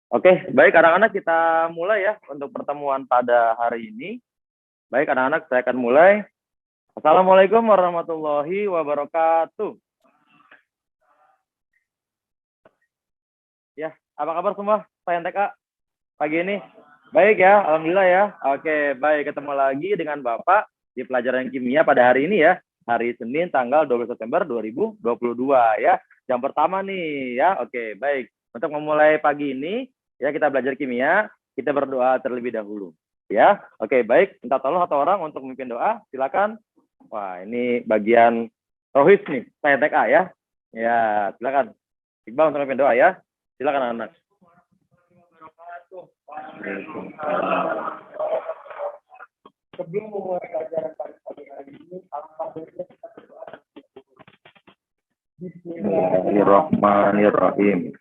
Oke, baik anak-anak kita mulai ya untuk pertemuan pada hari ini. Baik anak-anak, saya akan mulai. Assalamualaikum warahmatullahi wabarakatuh. Ya, apa kabar semua? Saya NTK pagi ini. Baik ya, alhamdulillah ya. Oke, baik ketemu lagi dengan Bapak di pelajaran kimia pada hari ini ya. Hari Senin tanggal 12 September 2022 ya. Jam pertama nih ya. Oke, baik. Untuk memulai pagi ini ya kita belajar kimia, kita berdoa terlebih dahulu. Ya, oke baik. Minta tolong satu orang untuk memimpin doa. Silakan. Wah, ini bagian rohis nih, saya TK ya. Ya, silakan. Iqbal untuk memimpin doa ya. Silakan anak. Sebelum memulai pelajaran pagi hari ini, alangkah baiknya kita berdoa. Bismillahirrahmanirrahim.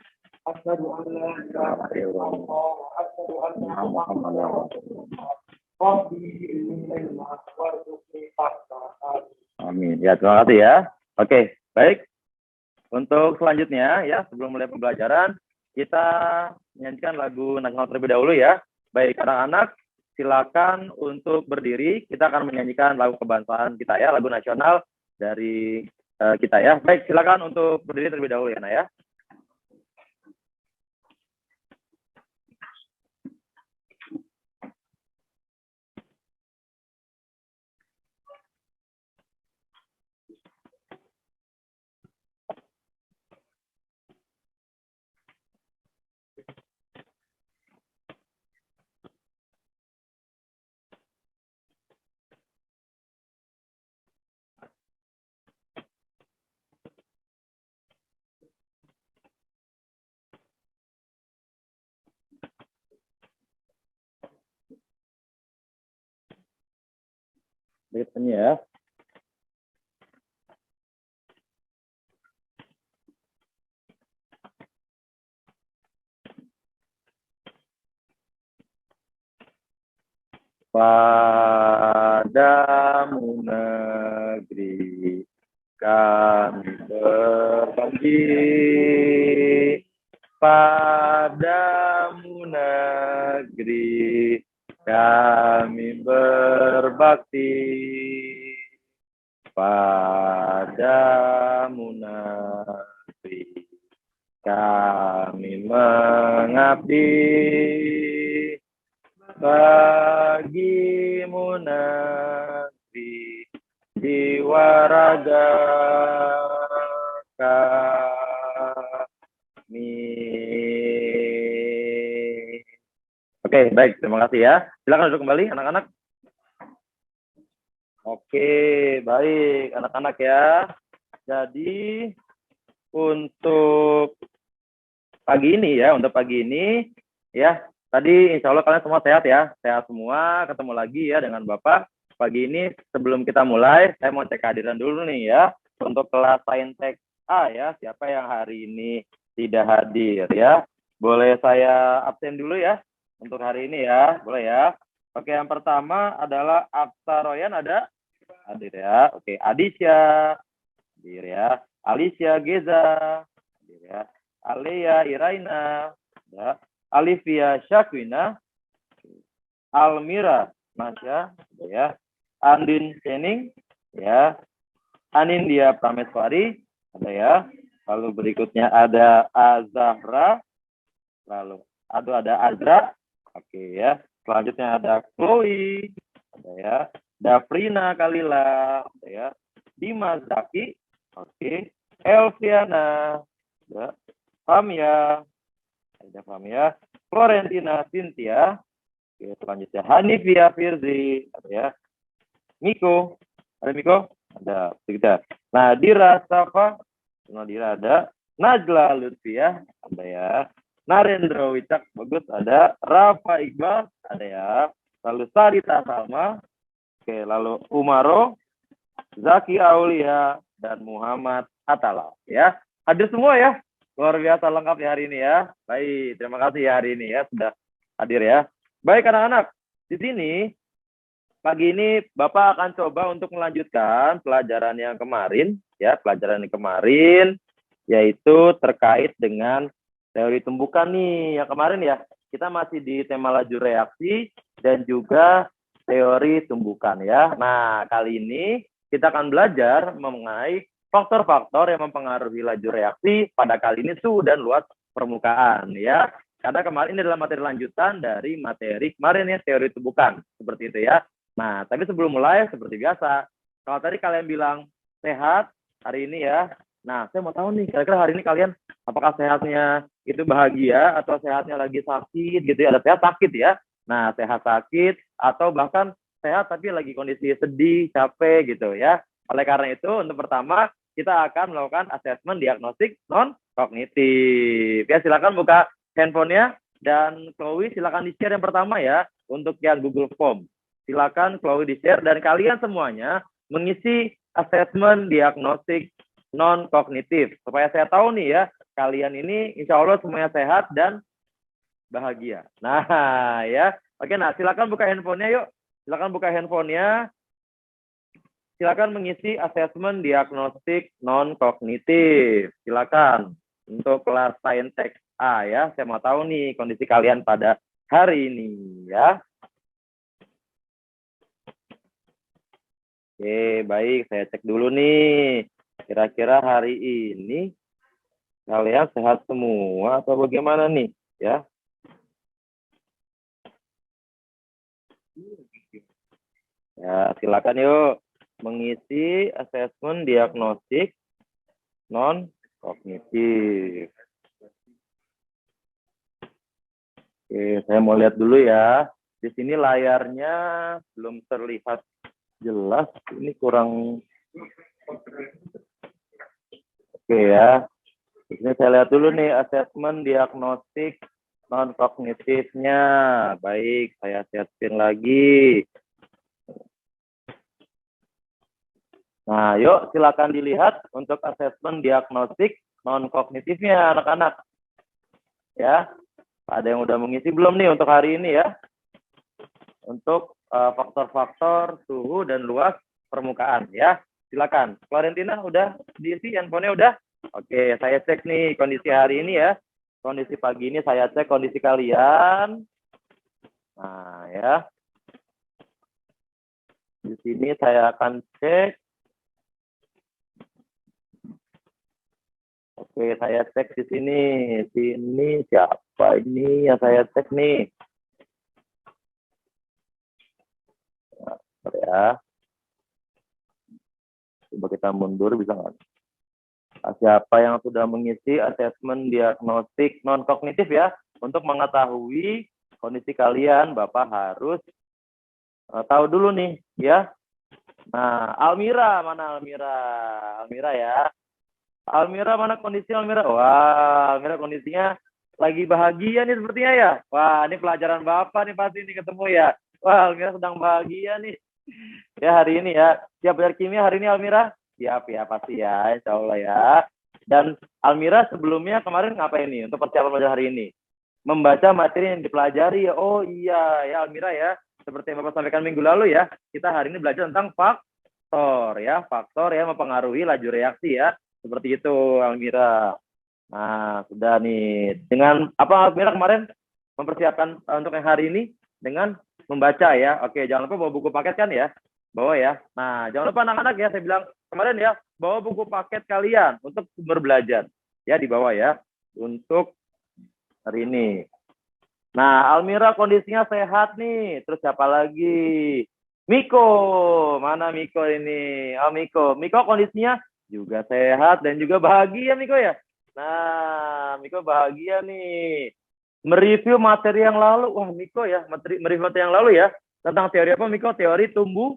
Asyhadu an la ilaha illallah wa asyhadu anna Muhammadar Rasulullah. Rabbi inni ilma warzuqni fahma. Amin. Ya, terima kasih ya. Oke, baik. Untuk selanjutnya ya, sebelum mulai pembelajaran, kita nyanyikan lagu nasional terlebih dahulu ya. Baik, anak-anak, silakan untuk berdiri. Kita akan menyanyikan lagu kebangsaan kita ya, lagu nasional dari kita ya. Baik, silakan untuk berdiri terlebih dahulu ya, Nak ya. Berikutnya ya. Padamu negeri kami berbagi, padamu negeri kami berbakti, padamu negeri kami mengabdi, bagimu negeri jiwa raga kami. Oke, baik, terima kasih ya. Silakan duduk kembali anak-anak. Oke, baik anak-anak ya. Jadi untuk pagi ini ya, ya, tadi insya Allah kalian semua sehat ya, sehat semua, ketemu lagi ya dengan Bapak. Pagi ini sebelum kita mulai, saya mau cek kehadiran dulu nih ya, untuk kelas Saintek A ya, siapa yang hari ini tidak hadir ya. Boleh saya absen dulu ya, untuk hari ini ya, boleh ya. Oke, yang pertama adalah Aksa Royan ada? Hadir ya, oke, Adisya, hadir ya, Alicia Geza, hadir ya. Alea Iraina, ya. Alivia Syakwina, Almira Masya, ya. Andin Sening, ya. Anindya Prameswari, ada ya. Lalu berikutnya ada Azahra, lalu ada Azra, oke ya. Selanjutnya ada Chloe, ada ya. Dafrina Kalila, ada ya. Dimas Zaki, oke. Elviana, ya. Famia, ada Famia, Florentina Cynthia, oke, selanjutnya Hanifia Firzi, ada ya, Miko, ada Miko, ada kita. Nadira Safa, Nadira ada, Najla Lutfia, ada ya, Narendra Wicak, bagus, ada, Rafa Iqbal, ada ya, lalu Sarita Salma, oke, lalu Umaro, Zaki Aulia, dan Muhammad Atala, ya, hadir semua ya. Luar biasa lengkap ya hari ini ya. Baik, terima kasih ya hari ini ya sudah hadir ya. Baik anak-anak, di sini pagi ini Bapak akan coba untuk melanjutkan pelajaran yang kemarin ya, pelajaran yang kemarin yaitu terkait dengan teori tumbukan nih. Yang kemarin ya, kita masih di tema laju reaksi dan juga teori tumbukan ya. Nah, kali ini kita akan belajar mengenai faktor-faktor yang mempengaruhi laju reaksi pada kali ini suhu dan luas permukaan ya. Karena kemarin ini adalah materi lanjutan dari materi kemarin ya, teori tumbukan. Seperti itu ya. Nah, tapi sebelum mulai seperti biasa, kalau tadi kalian bilang sehat hari ini ya. Nah, saya mau tahu nih, kira-kira hari ini kalian apakah sehatnya itu bahagia atau sehatnya lagi sakit gitu ya. Ada sehat sakit ya. Nah, sehat sakit atau bahkan sehat tapi lagi kondisi sedih, capek gitu ya. Oleh karena itu, untuk pertama kita akan melakukan asesmen diagnostik non-kognitif. Ya, silakan buka handphonenya dan Chloe silakan di-share yang pertama ya untuk yang Google Form. Silakan Chloe di-share dan kalian semuanya mengisi asesmen diagnostik non-kognitif. Supaya saya tahu nih ya, kalian ini insya Allah semuanya sehat dan bahagia. Nah ya, oke, nah silakan buka handphonenya yuk. Silakan buka handphonenya. Silakan mengisi asesmen diagnostik non-kognitif. Silakan untuk kelas Saintek A ya. Saya mau tahu nih kondisi kalian pada hari ini ya. Oke, baik. Saya cek dulu nih. Kira-kira hari ini kalian sehat semua atau bagaimana nih ya? Ya, silakan yuk mengisi asesmen diagnostik non-kognitif. Oke, saya mau lihat dulu ya. Di sini layarnya belum terlihat jelas. Ini kurang. Oke ya. Di sini saya lihat dulu nih asesmen diagnostik non-kognitifnya. Baik, saya siapin lagi. Nah, yuk silakan dilihat untuk asesmen diagnostik non-kognitifnya anak-anak. Ya, ada yang udah mengisi belum nih untuk hari ini ya? Untuk faktor-faktor suhu dan luas permukaan ya. Silakan. Florentina udah diisi handphonenya udah? Oke, saya cek nih kondisi hari ini ya. Kondisi pagi ini saya cek kondisi kalian. Nah, ya. Di sini saya akan cek. Oke, saya cek di sini. Sini siapa ini yang saya cek nih? Nah, ya. Coba kita mundur bisa nggak? Siapa yang sudah mengisi asesmen diagnostik non-kognitif ya? Untuk mengetahui kondisi kalian, Bapak harus tahu dulu nih ya. Nah, Almira, mana Almira? Almira ya. Almira, mana kondisi Almira? Wah, Almira kondisinya lagi bahagia nih sepertinya ya. Wah, ini pelajaran Bapak nih pasti nih ketemu ya. Wah, Almira sedang bahagia nih. Ya hari ini ya. Siap belajar kimia hari ini Almira? Siap ya, pasti ya, insya Allah ya. Dan Almira sebelumnya kemarin ngapain nih untuk persiapan belajar hari ini? Membaca materi yang dipelajari ya. Oh iya ya Almira ya. Seperti yang Bapak sampaikan minggu lalu ya. Kita hari ini belajar tentang faktor ya. Faktor yang mempengaruhi laju reaksi ya. Seperti itu Almira. Nah sudah nih. Dengan apa Almira kemarin mempersiapkan untuk yang hari ini? Dengan membaca ya. Oke, jangan lupa bawa buku paket kan ya. Bawa ya. Nah, jangan lupa anak-anak ya, saya bilang kemarin ya, bawa buku paket kalian untuk sumber belajar. Ya, dibawa ya. Untuk hari ini. Nah, Almira kondisinya sehat nih. Terus siapa lagi? Miko. Mana Miko ini? Oh, Miko. Miko kondisinya juga sehat dan juga bahagia Miko ya. Nah, Miko bahagia nih. Mereview materi yang lalu. Wah, Miko ya, mereview materi yang lalu ya. Tentang teori apa Miko? Teori tumbuh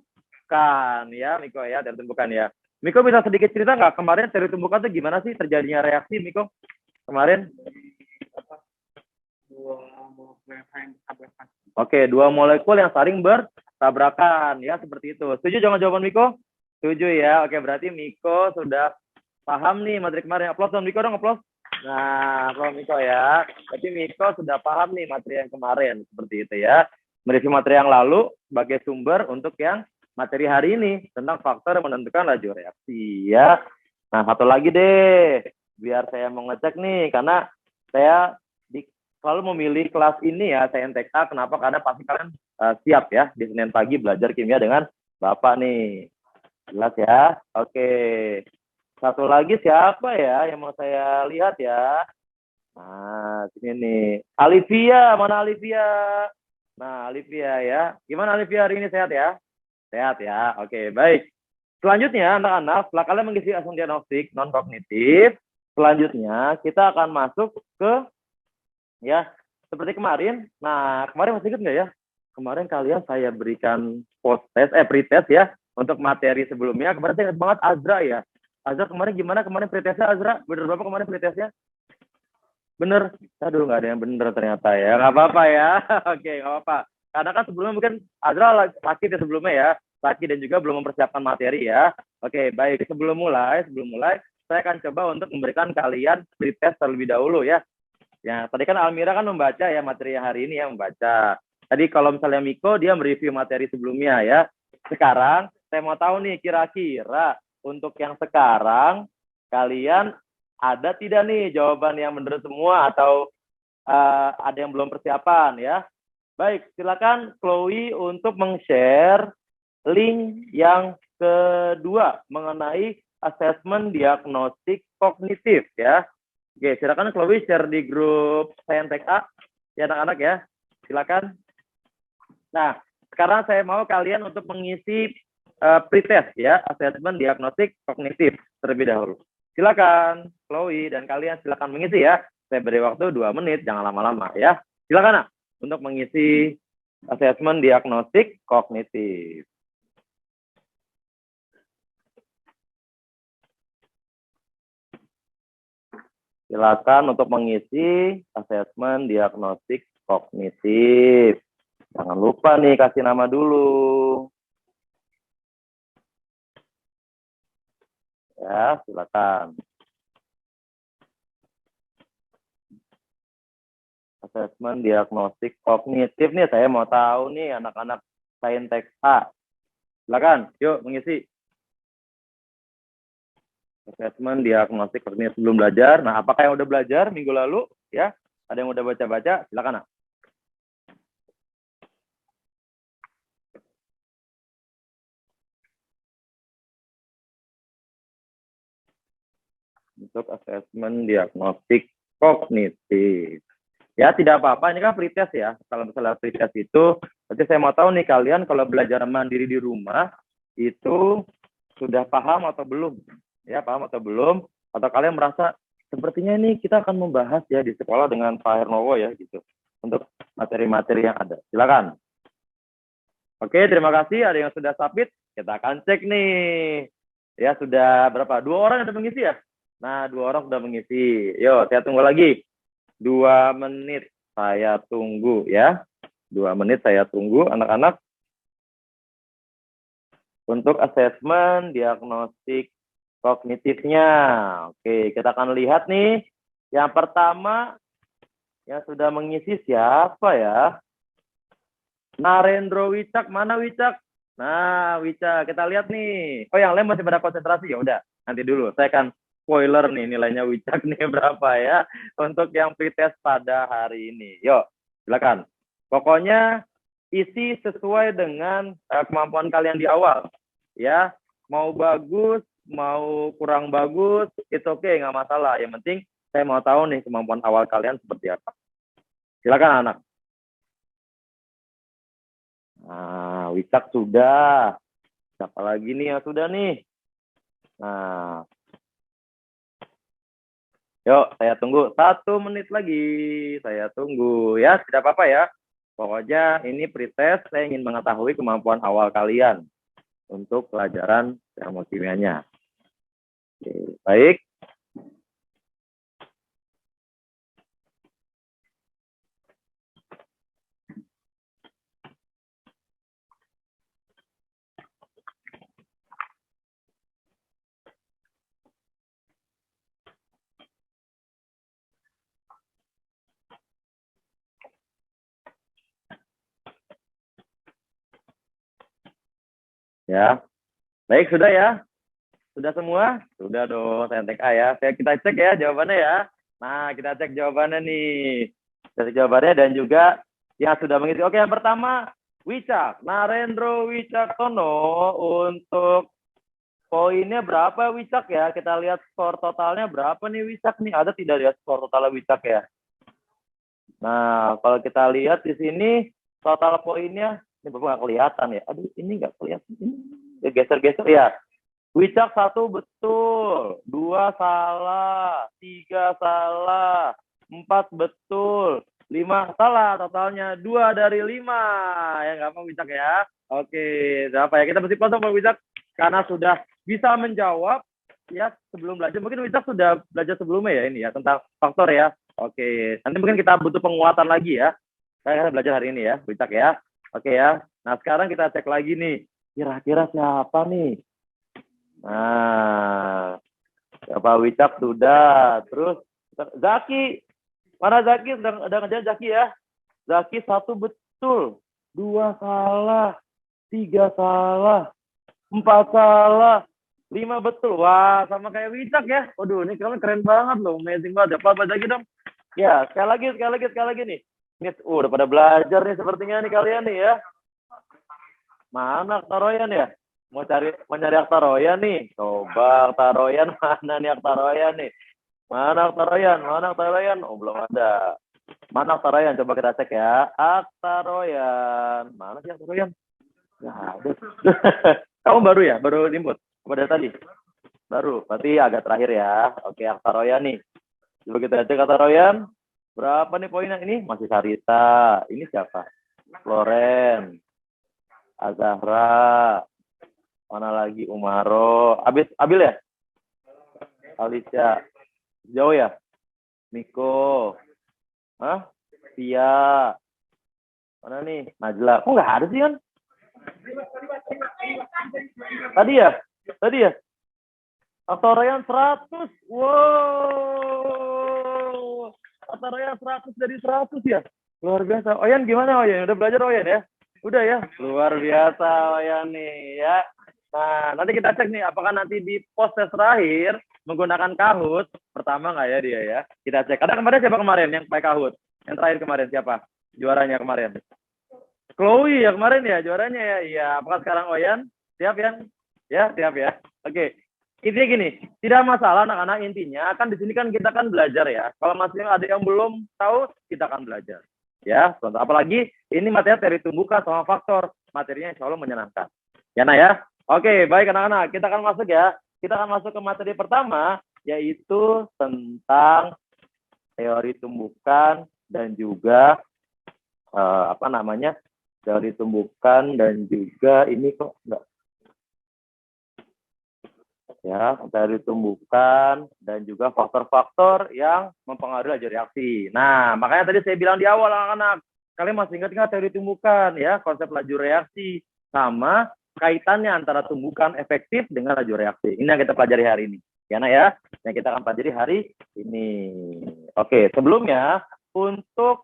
ya Miko ya, teori tumbukan ya. Miko bisa sedikit cerita nggak kemarin teori tumbukan itu gimana sih terjadinya reaksi Miko kemarin? Oke, dua molekul yang saling bertabrakan ya seperti itu. Setuju jangan jawaban Miko? Setuju ya. Oke, berarti Miko sudah paham nih materi kemarin. Aplaus dong Miko dong, aplaus. Nah, aplaus Miko ya. Berarti Miko sudah paham nih materi yang kemarin seperti itu ya. Mereview materi yang lalu sebagai sumber untuk yang materi hari ini tentang faktor yang menentukan laju reaksi ya. Nah, satu lagi deh, biar saya mau ngecek nih, karena saya selalu memilih kelas ini ya, SNTK. Kenapa? Karena pasti kalian siap ya di Senin pagi belajar kimia dengan Bapak nih. Jelas ya? Oke. Satu lagi siapa ya yang mau saya lihat ya? Nah, sini nih. Alivia, mana Alivia? Nah, Alivia ya. Gimana Alivia hari ini, sehat ya? Sehat ya. Oke, baik. Selanjutnya, anak-anak, setelah kalian mengisi asesmen diagnostik non-kognitif, selanjutnya kita akan masuk ke, ya, seperti kemarin. Nah, kemarin masih ingat nggak ya? Kemarin kalian saya berikan pretest ya, untuk materi sebelumnya. Kemarin saya ingat banget Azra ya. Azra kemarin gimana? Kemarin pretestnya Azra? Bener berapa kemarin pretestnya? Bener. Aduh, nggak ada yang bener ternyata ya. Nggak apa-apa ya. Oke, nggak apa-apa. Karena kan sebelumnya mungkin Azra sakit ya sebelumnya ya. Sakit dan juga belum mempersiapkan materi ya. Oke, baik. Sebelum mulai, saya akan coba untuk memberikan kalian pretest terlebih dahulu ya. Ya, tadi kan Almira kan membaca ya materi hari ini ya, membaca. Tadi kalau misalnya Miko, dia mereview materi sebelumnya ya. Sekarang, saya mau tahu nih, kira-kira untuk yang sekarang, kalian ada tidak nih jawaban yang benar semua atau ada yang belum persiapan ya? Baik, silakan Chloe untuk meng-share link yang kedua mengenai asesmen diagnostik kognitif ya. Oke, silakan Chloe share di grup SNTK ya anak-anak ya. Silakan. Nah, sekarang saya mau kalian untuk mengisi pretest ya, asesmen diagnostik kognitif terlebih dahulu. Silakan, Chloe dan kalian silakan mengisi ya. Saya beri waktu 2 menit, jangan lama-lama ya. Silakan untuk mengisi asesmen diagnostik kognitif. Silakan untuk mengisi asesmen diagnostik kognitif. Jangan lupa nih kasih nama dulu. Ya, silakan. Asesmen diagnostik kognitif nih, saya mau tahu nih anak-anak Saintek A. Silakan, yuk mengisi. Asesmen diagnostik kognitif sebelum belajar. Nah, apakah yang udah belajar minggu lalu? Ya, ada yang udah baca-baca? Silakan, nak. Untuk asesmen diagnostik kognitif. Ya, tidak apa-apa. Ini kan pretest ya. Kalau misalnya pretest itu, nanti saya mau tahu nih kalian kalau belajar mandiri di rumah, itu sudah paham atau belum? Ya, paham atau belum? Atau kalian merasa, sepertinya ini kita akan membahas ya di sekolah dengan Pak Hernowo ya, gitu. Untuk materi-materi yang ada. Silakan. Oke, terima kasih. Ada yang sudah submit. Kita akan cek nih. Ya, sudah berapa? 2 orang yang sudah mengisi ya? Nah, 2 orang sudah mengisi. Yuk, saya tunggu lagi. 2 menit saya tunggu ya. 2 menit saya tunggu anak-anak. Untuk asesmen diagnostik kognitifnya. Oke, kita akan lihat nih. Yang pertama yang sudah mengisi siapa ya? Narendro Wicak, mana Wicak? Nah, Wicak, kita lihat nih. Oh, yang lain masih pada konsentrasi ya udah. Nanti dulu, saya akan spoiler nih nilainya Wicak nih berapa ya untuk yang pretest pada hari ini. Yuk, silakan. Pokoknya isi sesuai dengan kemampuan kalian di awal. Ya, mau bagus, mau kurang bagus, itu oke, nggak masalah. Yang penting saya mau tahu nih kemampuan awal kalian seperti apa. Silakan anak. Nah, Wicak sudah. Siapa lagi nih yang sudah nih? Nah, yuk saya tunggu 1 menit lagi. Saya tunggu ya, tidak apa-apa ya. Pokoknya ini pretest, saya ingin mengetahui kemampuan awal kalian untuk pelajaran termokimianya. Oke, baik. Ya, baik sudah ya. Sudah semua? Sudah dong, SNTK ya. Kita cek ya jawabannya ya. Nah, kita cek jawabannya nih. Kita cek jawabannya dan juga yang sudah mengisi. Oke, yang pertama, Wicak. Narendro Wicaksono untuk poinnya berapa Wicak ya? Kita lihat skor totalnya berapa nih Wicak nih? Ada tidak lihat skor total Wicak ya? Nah, kalau kita lihat di sini total poinnya, ini Bapak nggak kelihatan ya? Aduh, ini nggak kelihatan. Ini geser-geser ya. Wicak 1 betul, 2 salah, 3 salah, 4 betul, 5 salah, totalnya 2 dari 5. Ya nggak apa Wicak ya. Oke, apa ya? Kita mesti potong Pak Wicak karena sudah bisa menjawab ya sebelum belajar. Mungkin Wicak sudah belajar sebelumnya ya ini ya tentang faktor ya. Oke, nanti mungkin kita butuh penguatan lagi ya. Saya belajar hari ini ya, Wicak ya. Oke ya. Nah, sekarang kita cek lagi nih. Kira-kira siapa nih? Nah, Pak Wicak sudah. Terus Zaki, mana Zaki? Udah ngejalan Zaki ya? Zaki 1 betul, 2 salah, 3 salah, 4 salah, 5 betul. Wah, sama kayak Wicak ya. Waduh, ini kalian keren banget loh, amazing banget. Apa lagi dong? Ya, sekali lagi nih. Ini udah pada belajar nih sepertinya nih kalian nih ya. Mana Aktaroyan ya? Mau nyari Aktaroyan nih. Coba Aktaroyan mana nih Aktaroyan nih? Mana Aktaroyan? Oh, belum ada. Mana Aktaroyan? Coba kita cek ya. Aktaroyan. Mana sih Aktaroyan? Nggak ada. Kamu baru ya? Baru input? Apa dari tadi? Baru. Berarti agak terakhir ya. Oke, Aktaroyan nih. Coba kita cek Aktaroyan. Berapa nih poinnya? Ini masih Sarita. Ini siapa? Floren. Azahra. Mana lagi? Umaro. Abil ya? Alicia. Jauh ya? Miko. Hah? Tia. Mana nih? Najla. Kok nggak ada sih kan? Tadi ya? Aktaroyan 100. Wow. Aktaroyan 100 dari 100 ya? Luar biasa. Oyan gimana Oyan? Udah belajar Oyan ya? Udah ya? Luar biasa Oyan nih ya. Nah, nanti kita cek nih apakah nanti di post tes terakhir menggunakan Kahoot. Pertama nggak ya dia ya? Kita cek. Ada kemarin siapa kemarin yang pakai Kahoot? Yang terakhir kemarin siapa? Juaranya kemarin. Chloe ya kemarin ya juaranya ya. Iya, apakah sekarang Oyan? Siap ya? Ya, siap ya. Oke. Intinya gini, tidak masalah anak-anak, intinya kan di sini kan kita kan belajar ya. Kalau masih ada yang belum tahu, kita akan belajar. Ya, apalagi ini materi tumbukan sama faktor. Materinya insya Allah menyenangkan. Ya, nah ya. Oke, baik anak-anak, kita akan masuk ya. Kita akan masuk ke materi pertama, yaitu tentang teori tumbukan dan juga teori tumbukan dan juga ini kok enggak ya, teori tumbukan dan juga faktor-faktor yang mempengaruhi laju reaksi. Nah, makanya tadi saya bilang di awal anak-anak, kalian masih ingat teori tumbukan ya, konsep laju reaksi sama kaitannya antara tumbukan efektif dengan laju reaksi. Ini yang kita pelajari hari ini. Ya, nah ya, yang kita akan pelajari hari ini. Oke, sebelumnya untuk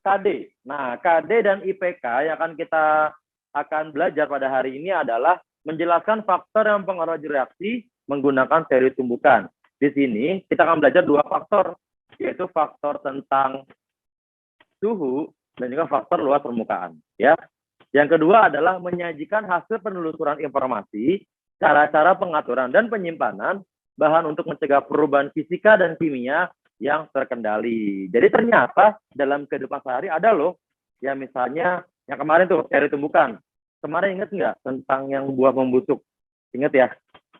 KD. Nah, KD dan IPK yang kita akan belajar pada hari ini adalah menjelaskan faktor yang mempengaruhi reaksi menggunakan teori tumbukan. Di sini kita akan belajar 2 faktor, yaitu faktor tentang suhu dan juga faktor luas permukaan. Ya. Yang kedua adalah menyajikan hasil penelusuran informasi, cara-cara pengaturan dan penyimpanan bahan untuk mencegah perubahan fisika dan kimia yang terkendali. Jadi ternyata dalam kehidupan sehari ada loh, ya misalnya yang kemarin tuh teori tumbukan. Kemarin ingat nggak tentang yang buah membusuk? Ingat ya?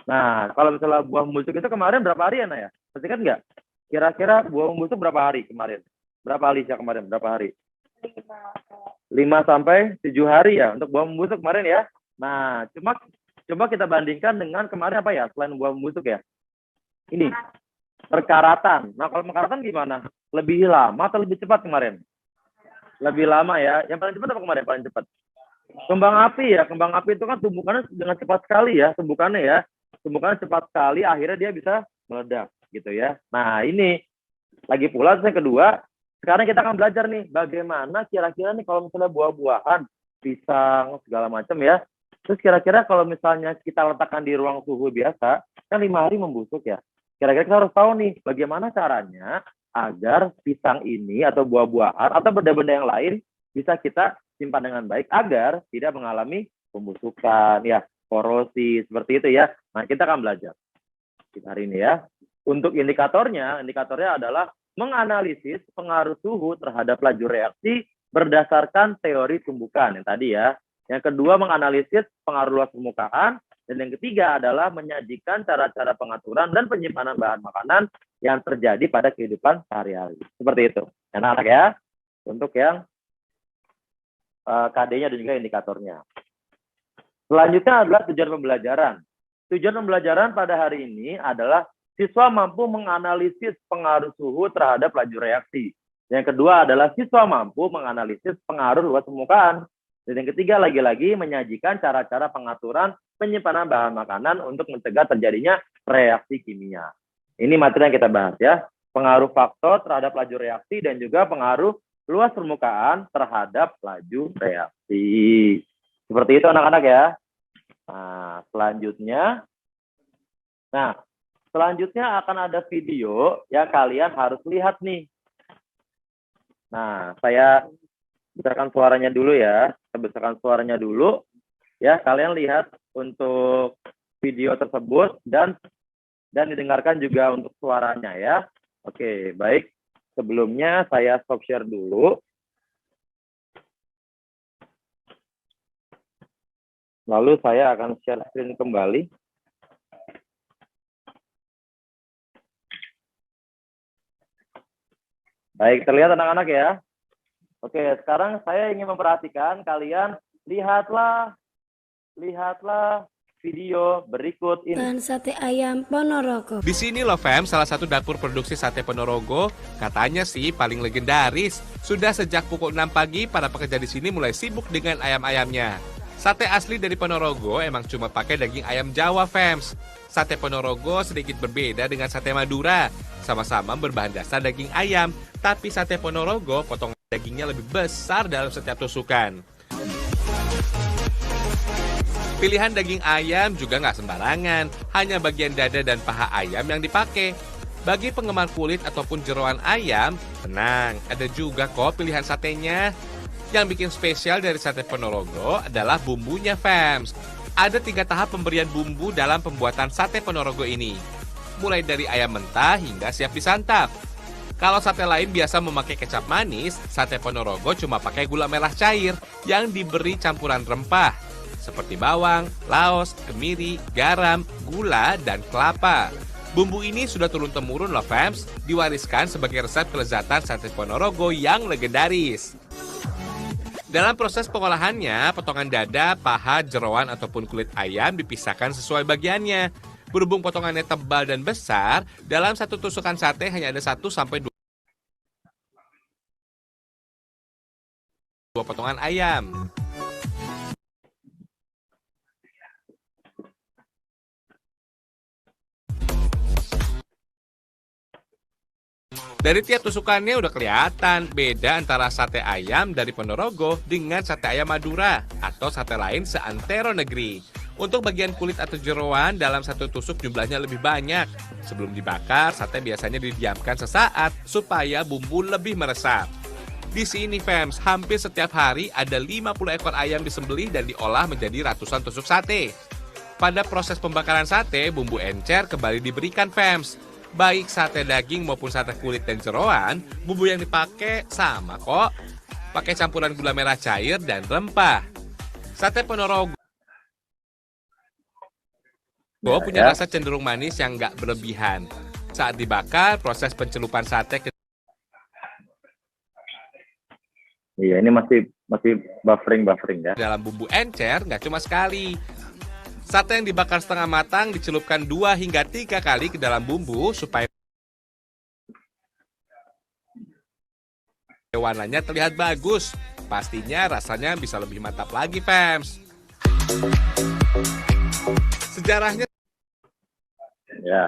Nah, kalau misalnya buah membusuk itu kemarin berapa hari ya, Naya? Masih ingat nggak? Kira-kira buah membusuk berapa hari kemarin? Berapa hari ya kemarin? Berapa hari? 5 sampai 7 hari ya untuk buah membusuk kemarin ya. Nah, coba kita bandingkan dengan kemarin apa ya? Selain buah membusuk ya. Ini perkaratan. Nah, kalau perkaratan gimana? Lebih lama atau lebih cepat kemarin? Lebih lama ya. Yang paling cepat apa kemarin? Paling cepat. Kembang api ya, kembang api itu kan tumbukannya dengan cepat sekali ya, tumbukannya cepat sekali, akhirnya dia bisa meledak gitu ya. Nah ini lagi pula yang kedua, sekarang kita akan belajar nih bagaimana kira-kira nih kalau misalnya buah-buahan, pisang segala macam ya, terus kira-kira kalau misalnya kita letakkan di ruang suhu biasa kan 5 hari membusuk ya, Kira-kira kita harus tahu nih, bagaimana caranya agar pisang ini atau buah-buahan atau benda-benda yang lain bisa kita simpan dengan baik agar tidak mengalami pembusukan, ya, korosi, seperti itu ya. Nah, kita akan belajar kita hari ini ya. Untuk indikatornya adalah menganalisis pengaruh suhu terhadap laju reaksi berdasarkan teori tumbukan yang tadi ya. Yang kedua, menganalisis pengaruh luas permukaan. Dan yang ketiga adalah menyajikan cara-cara pengaturan dan penyimpanan bahan makanan yang terjadi pada kehidupan sehari-hari. Seperti itu. Anak-anak ya. Untuk yang KD-nya dan juga indikatornya. Selanjutnya adalah tujuan pembelajaran. Tujuan pembelajaran pada hari ini adalah siswa mampu menganalisis pengaruh suhu terhadap laju reaksi. Yang kedua adalah siswa mampu menganalisis pengaruh luas permukaan. Dan yang ketiga lagi-lagi menyajikan cara-cara pengaturan penyimpanan bahan makanan untuk mencegah terjadinya reaksi kimia. Ini materi yang kita bahas ya. Pengaruh faktor terhadap laju reaksi dan juga pengaruh luas permukaan terhadap laju reaksi. Seperti itu anak-anak ya. Nah, selanjutnya akan ada video yang kalian harus lihat nih. Nah, saya besarkan suaranya dulu ya. Saya besarkan suaranya dulu. Ya, kalian lihat untuk video tersebut dan didengarkan juga untuk suaranya ya. Oke, baik. Sebelumnya saya stop share dulu. Lalu saya akan share screen kembali. Baik, terlihat anak-anak ya. Oke, sekarang saya ingin memperhatikan kalian lihatlah video berikut ini. Dan sate ayam Ponorogo. Di sini loh fam, salah satu dapur produksi sate Ponorogo, katanya sih paling legendaris. Sudah sejak pukul 6 pagi, para pekerja di sini mulai sibuk dengan ayam-ayamnya. Sate asli dari Ponorogo emang cuma pakai daging ayam Jawa fams. Sate Ponorogo sedikit berbeda dengan sate Madura. Sama-sama berbahan dasar daging ayam, tapi sate Ponorogo potongan dagingnya lebih besar dalam setiap tusukan. Pilihan daging ayam juga nggak sembarangan, hanya bagian dada dan paha ayam yang dipakai. Bagi penggemar kulit ataupun jeroan ayam, tenang, ada juga kok pilihan satenya. Yang bikin spesial dari sate Ponorogo adalah bumbunya fams. Ada 3 tahap pemberian bumbu dalam pembuatan sate Ponorogo ini. Mulai dari ayam mentah hingga siap disantap. Kalau sate lain biasa memakai kecap manis, sate Ponorogo cuma pakai gula merah cair yang diberi campuran rempah seperti bawang, laos, kemiri, garam, gula, dan kelapa. Bumbu ini sudah turun-temurun loh fams, diwariskan sebagai resep kelezatan sate Ponorogo yang legendaris. Dalam proses pengolahannya, potongan dada, paha, jeroan, ataupun kulit ayam dipisahkan sesuai bagiannya. Berhubung potongannya tebal dan besar, dalam satu tusukan sate hanya ada 1-2 potongan ayam. Dari tiap tusukannya udah kelihatan beda antara sate ayam dari Ponorogo dengan sate ayam Madura atau sate lain seantero negeri. Untuk bagian kulit atau jeroan dalam satu tusuk jumlahnya lebih banyak. Sebelum dibakar, sate biasanya didiamkan sesaat supaya bumbu lebih meresap. Di sini fams, hampir setiap hari ada 50 ekor ayam disembelih dan diolah menjadi ratusan tusuk sate. Pada proses pembakaran sate, bumbu encer kembali diberikan fams. Baik sate daging maupun sate kulit dan jeroan, bumbu yang dipakai sama kok. Pakai campuran gula merah cair dan rempah. Sate Ponorogo punya rasa cenderung manis yang nggak berlebihan. Saat dibakar, proses pencelupan sate ke Iya, ini masih buffering ya. dalam bumbu encer nggak cuma sekali. Sate yang dibakar setengah matang dicelupkan 2 hingga 3 kali ke dalam bumbu supaya warnanya terlihat bagus. Pastinya rasanya bisa lebih mantap lagi, fams. Sejarahnya Ya.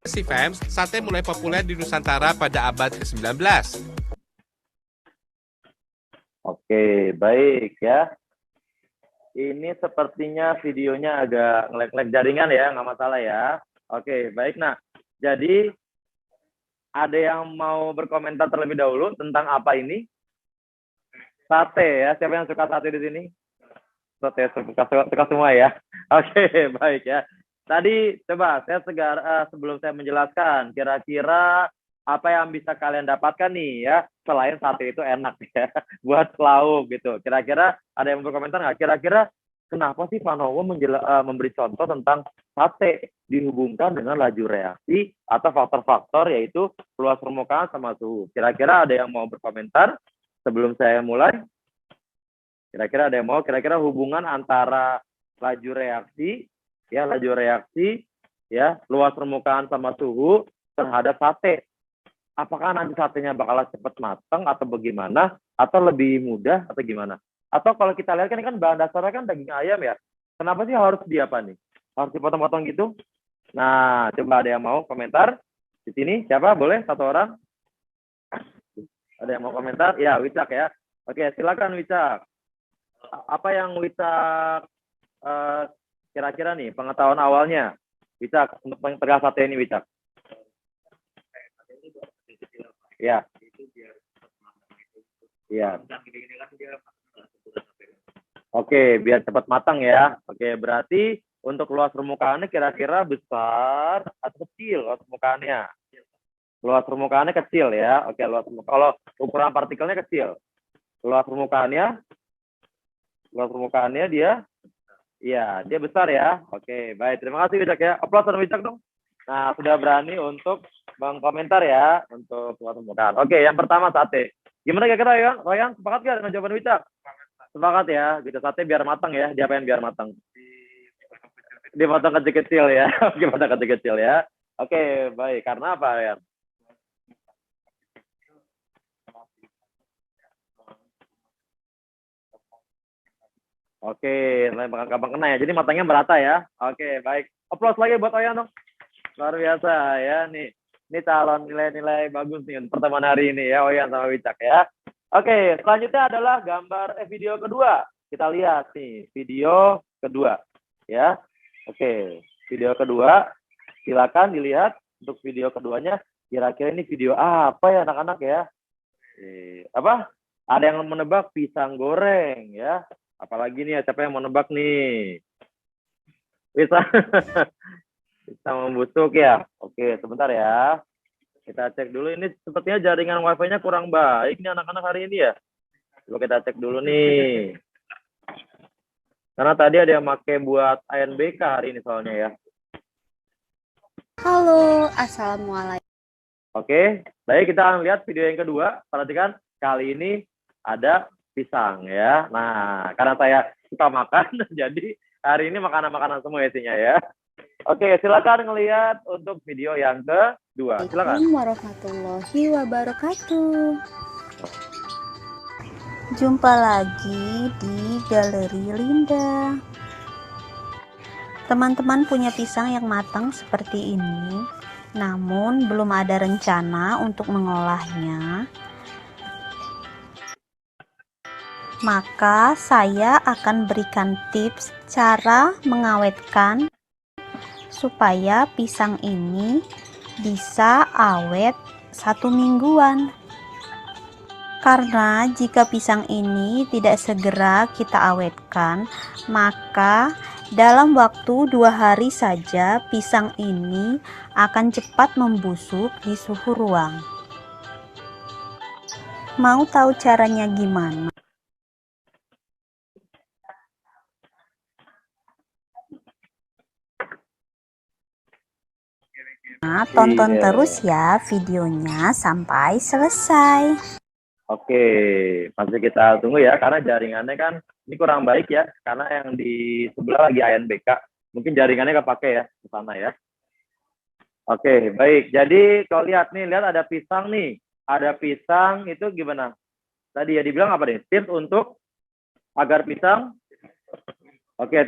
si fams, sate mulai populer di Nusantara pada abad ke-19. Oke, baik ya. Ini sepertinya videonya agak nge-lag jaringan ya, nggak masalah ya. Oke, baik. Nah, jadi ada yang mau berkomentar terlebih dahulu tentang apa ini? Sate ya. Siapa yang suka sate di sini? Sate suka semua ya. Oke, baik ya. Tadi coba saya sebelum saya menjelaskan, kira-kira apa yang bisa kalian dapatkan nih ya, selain sate itu enak ya, buat lauk gitu. Kira-kira ada yang berkomentar nggak? Kira-kira kenapa sih Vanowo memberi contoh tentang sate dihubungkan dengan laju reaksi atau faktor-faktor yaitu luas permukaan sama suhu? Kira-kira ada yang mau berkomentar sebelum saya mulai? Kira-kira ada yang mau? Kira-kira hubungan antara laju reaksi, ya, luas permukaan sama suhu terhadap sate. Apakah nanti satenya bakalan cepat matang atau bagaimana? Atau lebih mudah atau gimana? Atau kalau kita lihat kan bahan dasarnya kan daging ayam ya. Kenapa sih harus nih? Harus dipotong-potong gitu? Nah, coba ada yang mau komentar di sini? Siapa? Boleh satu orang? Ada yang mau komentar? Ya, Wicak ya. Oke, silakan Wicak. Apa yang Wicak kira-kira nih pengetahuan awalnya Wicak untuk perihal sate ini Wicak? Ya. Iya. Oke, biar cepat matang ya. Oke, berarti untuk luas permukaannya kira-kira besar atau kecil luas permukaannya? Luas permukaannya kecil ya. Oke, kalau ukuran partikelnya kecil. Luas permukaannya dia besar ya. Oke, baik. Terima kasih Wicak ya. Aplaus untuk Wicak dong. Nah, sudah berani untuk mengkomentar ya untuk luas permukaan. Oke, yang pertama sate. Gimana kira-kira Royan? Sepakat gak dengan jawaban Wicak? Sepakat ya, gitu sate biar matang ya. Diapain biar matang? Dipotong kecil-kecil ya. Dipotong kecil-kecil ya. Oke, baik. Karena apa ya? Oke, gampang kena ya. Jadi matangnya merata ya. Oke, baik. Aplaus lagi buat Oyan dong. Luar biasa ya nih. Ini calon nilai-nilai bagus nih untuk pertemuan hari ini ya, Oyan sama Wicak ya. Oke, selanjutnya adalah video kedua. Kita lihat nih, video kedua ya. Oke, video kedua. Silakan dilihat untuk video keduanya. Kira-kira ini video apa ya anak-anak ya? Apa? Ada yang menebak pisang goreng ya. Apalagi nih, siapa yang mau nebak nih? Bisa membusuk ya. Oke, sebentar ya. Kita cek dulu. Ini sepertinya jaringan wifi-nya kurang baik nih anak-anak hari ini ya. Coba kita cek dulu nih. Karena tadi ada yang pakai buat ANBK hari ini soalnya ya. Halo, assalamualaikum. Oke, baik kita akan lihat video yang kedua. Perhatikan, kali ini ada pisang ya. Nah, karena saya suka makan, jadi hari ini makanan-makanan semua isinya ya. Oke, silakan ngelihat untuk video yang kedua. Silakan. Assalamualaikum warahmatullahi wabarakatuh. Jumpa lagi di Galeri Linda. Teman-teman punya pisang yang matang seperti ini, namun belum ada rencana untuk mengolahnya. Maka saya akan berikan tips cara mengawetkan supaya pisang ini bisa awet 1 mingguan. Karena jika pisang ini tidak segera kita awetkan, maka dalam waktu 2 hari saja pisang ini akan cepat membusuk di suhu ruang. Mau tahu caranya gimana? Nah, tonton terus ya videonya sampai selesai. Oke, masih kita tunggu ya, karena jaringannya kan ini kurang baik ya, karena yang di sebelah lagi ANBK. Mungkin jaringannya kepake ya, ke sana ya. Oke, baik. Jadi kalau lihat ada pisang nih. Ada pisang itu gimana? Tadi ya dibilang apa nih? Tips untuk agar pisang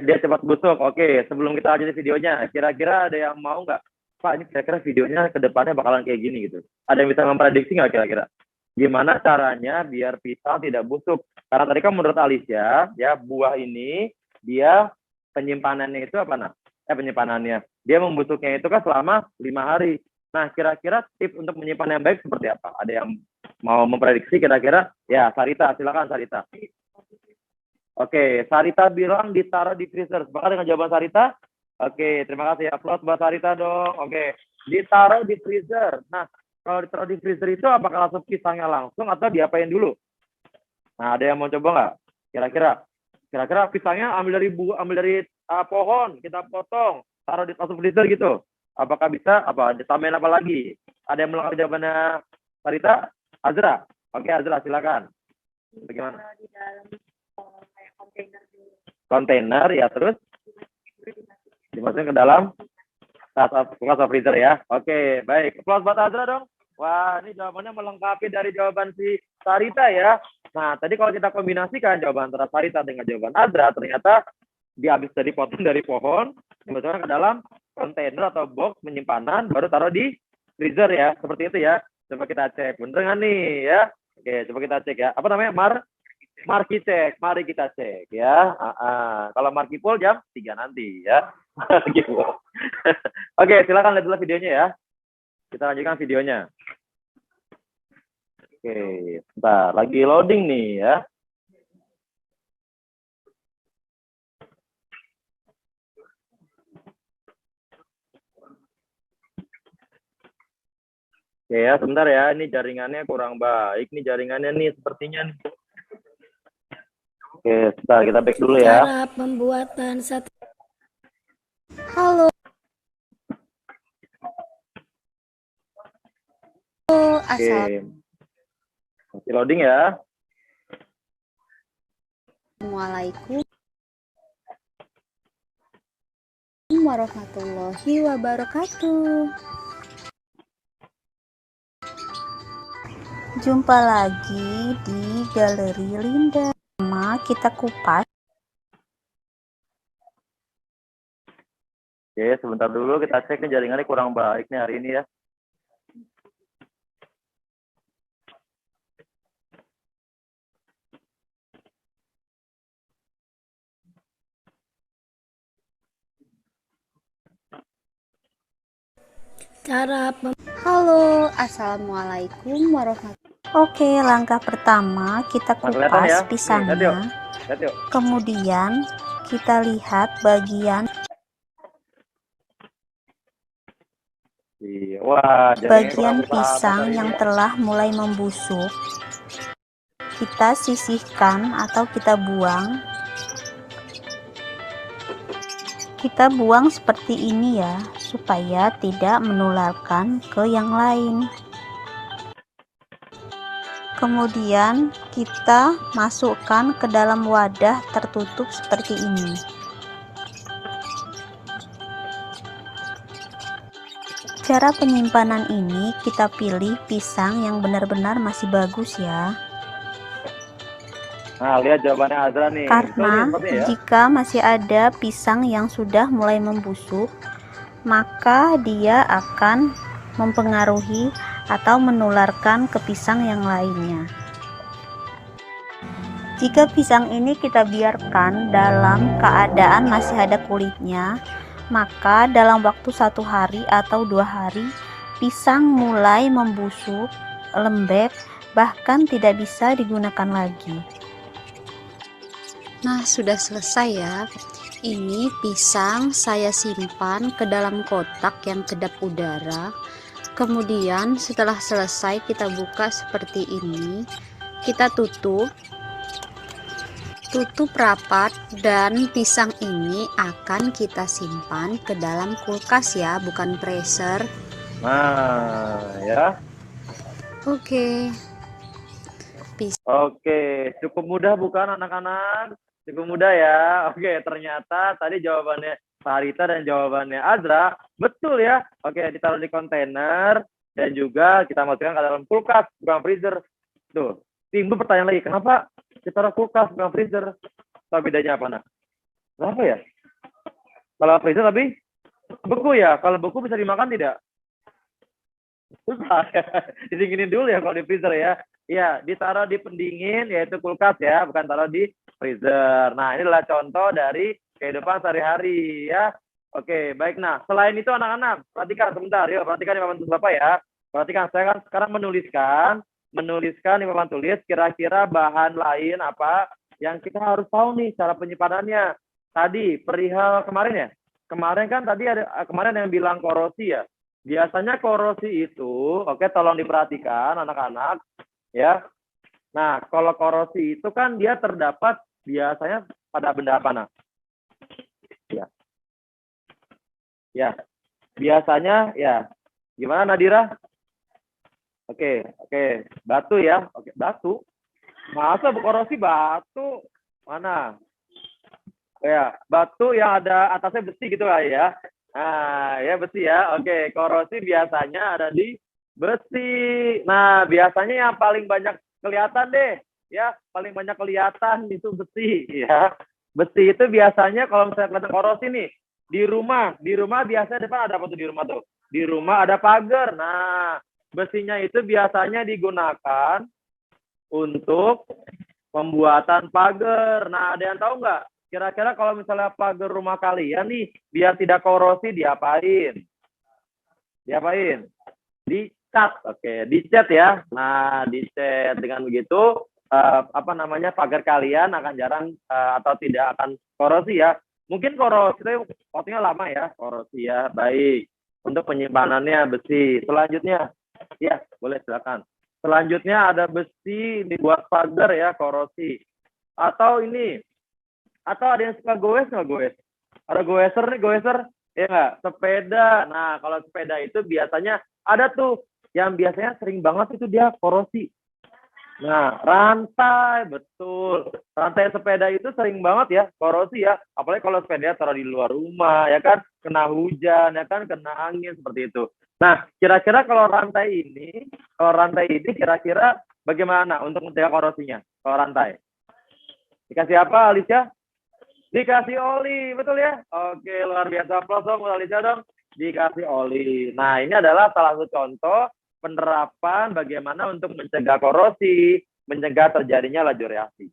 dia cepat busuk. Oke, sebelum kita lanjut videonya, kira-kira ada yang mau nggak? Pak, ini kira-kira videonya ke depannya bakalan kayak gini gitu. Ada yang bisa memprediksi nggak kira-kira? Gimana caranya biar pisang tidak busuk? Karena tadi kan menurut Alicia, ya buah ini dia penyimpanannya itu apa, penyimpanannya. Dia membusuknya itu kan selama 5 hari. Nah, kira-kira tips untuk menyimpan yang baik seperti apa? Ada yang mau memprediksi kira-kira? Ya, Sarita, silakan Sarita. Oke, Sarita bilang ditaruh di freezer. Sepakat dengan jawaban Sarita? Oke, terima kasih. Aplaus buat Sarita dong. Oke, ditaruh di freezer. Nah, kalau ditaruh di freezer itu apakah langsung pisangnya langsung atau diapain dulu? Nah, ada yang mau coba nggak? Kira-kira pisangnya ambil dari pohon, kita potong, taruh di langsung freezer gitu. Apakah bisa? Apa ditambahin apa lagi? Ada yang melengkapi jawabannya Sarita? Azra? Oke, Azra, silakan. Bagaimana? Di dalam kayak kontainer dulu. Kontainer ya, terus dimasukin ke dalam kulkas atau freezer ya. Oke, baik. Aplaus buat Azra dong. Wah, ini jawabannya melengkapi dari jawaban si Sarita ya. Nah, tadi kalau kita kombinasikan jawaban antara Sarita dengan jawaban Azra, ternyata dia habis potong dari pohon, dimasukkan ke dalam kontainer atau box penyimpanan, baru taruh di freezer ya. Seperti itu ya. Coba kita cek. Bener nggak nih ya? Oke, coba kita cek ya. Apa namanya? Marki cek. Mari kita cek ya. Kalau Marki Pol jam 3 nanti ya. Gitu. Oke, silakan lihat dulu videonya ya. Kita lanjutkan videonya. Oke, bentar. Lagi loading nih ya. Oke ya, sebentar ya. Ini jaringannya kurang baik. Nih jaringannya nih sepertinya nih. Oke, sebentar kita back dulu ya. Cara pembuatan sate. Halo. Oke. Masih loading ya. Assalamualaikum warahmatullahi wabarakatuh. Jumpa lagi di Galeri Linda. Kita kupas. Oke, sebentar dulu kita cek nih jaringannya kurang baik nih hari ini ya. Halo, assalamualaikum warahmatullahi wabarakatuh. Oke, langkah pertama kita kupas ya? pisangnya. Lihat yuk. Kemudian kita lihat bagian pisang yang telah mulai membusuk. Kita sisihkan atau kita buang. Kita buang seperti ini ya, supaya tidak menularkan ke yang lain. Kemudian kita masukkan ke dalam wadah tertutup seperti ini. Cara penyimpanan ini kita pilih pisang yang benar-benar masih bagus ya. Nah, lihat jawabannya Azra nih. Karena ya? jika masih ada pisang yang sudah mulai membusuk, maka dia akan mempengaruhi atau menularkan ke pisang yang lainnya. Jika pisang ini kita biarkan dalam keadaan masih ada kulitnya, maka dalam waktu 1 hari atau 2 hari pisang mulai membusuk, lembek, bahkan tidak bisa digunakan lagi. Nah, sudah selesai ya. Ini pisang saya simpan ke dalam kotak yang kedap udara. Kemudian setelah selesai kita buka seperti ini. Kita tutup rapat, dan pisang ini akan kita simpan ke dalam kulkas ya, bukan freezer. Nah, ya. Oke. Oke, cukup mudah bukan anak-anak? Cukup mudah ya. Oke, ternyata tadi jawabannya Sarita dan jawabannya Azra betul ya. Oke, ditaruh di kontainer dan juga kita masukkan ke dalam kulkas, bukan freezer. Tuh, timbul pertanyaan lagi, kenapa ditaruh kulkas bukan freezer? Tahu bedanya apa, nak? Kenapa ya? Kalau freezer lebih beku ya. Kalau beku bisa dimakan tidak? Susah. Didinginin dulu ya kalau di freezer ya. Ya, ditaruh di pendingin yaitu kulkas ya, bukan taruh di freezer. Nah, ini adalah contoh dari kehidupan sehari-hari ya. Oke, baik. Nah, selain itu anak-anak, perhatikan sebentar. Yuk, perhatikan di papan tulis Bapak ya. Perhatikan, saya kan sekarang menuliskan di papan tulis kira-kira bahan lain apa yang kita harus tahu nih cara penyimpanannya. Tadi perihal kemarin ya. Kemarin kan tadi ada kemarin yang bilang korosi ya. Biasanya korosi itu, oke, tolong diperhatikan anak-anak ya. Nah, kalau korosi itu kan dia terdapat biasanya pada benda apa, nah? Ya. Ya. Biasanya ya. Gimana Nadira? Oke. Batu ya. Oke, batu. Masa korosi batu? Mana? Ya, batu yang ada atasnya besi gitu lah ya. Nah, ya besi ya. Oke, korosi biasanya ada di besi. Nah, biasanya yang paling banyak kelihatan deh, ya, paling banyak kelihatan itu besi ya. Besi itu biasanya kalau misalnya kelihatan korosi nih, di rumah biasanya depan ada apa tuh di rumah tuh? Di rumah ada pagar. Nah, besinya itu biasanya digunakan untuk pembuatan pagar. Nah, ada yang tahu nggak? Kira-kira kalau misalnya pagar rumah kalian nih, biar tidak korosi, diapain? Diapain? Dicat, oke, dicat ya. Nah, dicat dengan begitu, pagar kalian akan jarang atau tidak akan korosi ya. Mungkin korosi itu waktunya lama ya, korosi ya. Baik, untuk penyimpanannya besi. Selanjutnya, ya boleh silakan. Selanjutnya ada besi dibuat pagar ya, korosi. Atau ini. Atau ada yang suka goes nggak goes? Ada goeser nih, goeser? Ya nggak? Sepeda. Nah, kalau sepeda itu biasanya ada tuh yang biasanya sering banget itu dia korosi. Nah, rantai, betul. Rantai sepeda itu sering banget ya, korosi ya. Apalagi kalau sepeda taruh di luar rumah, ya kan? Kena hujan, ya kan? Kena angin, seperti itu. Nah, kira-kira kalau rantai ini kira-kira bagaimana untuk mencegah korosinya? Kalau rantai? Dikasih apa, Alicia? Dikasih oli, betul ya? Oke, luar biasa. Plus dong, Alicia dong. Dikasih oli. Nah, ini adalah salah satu contoh penerapan bagaimana untuk mencegah korosi, mencegah terjadinya laju reaksi.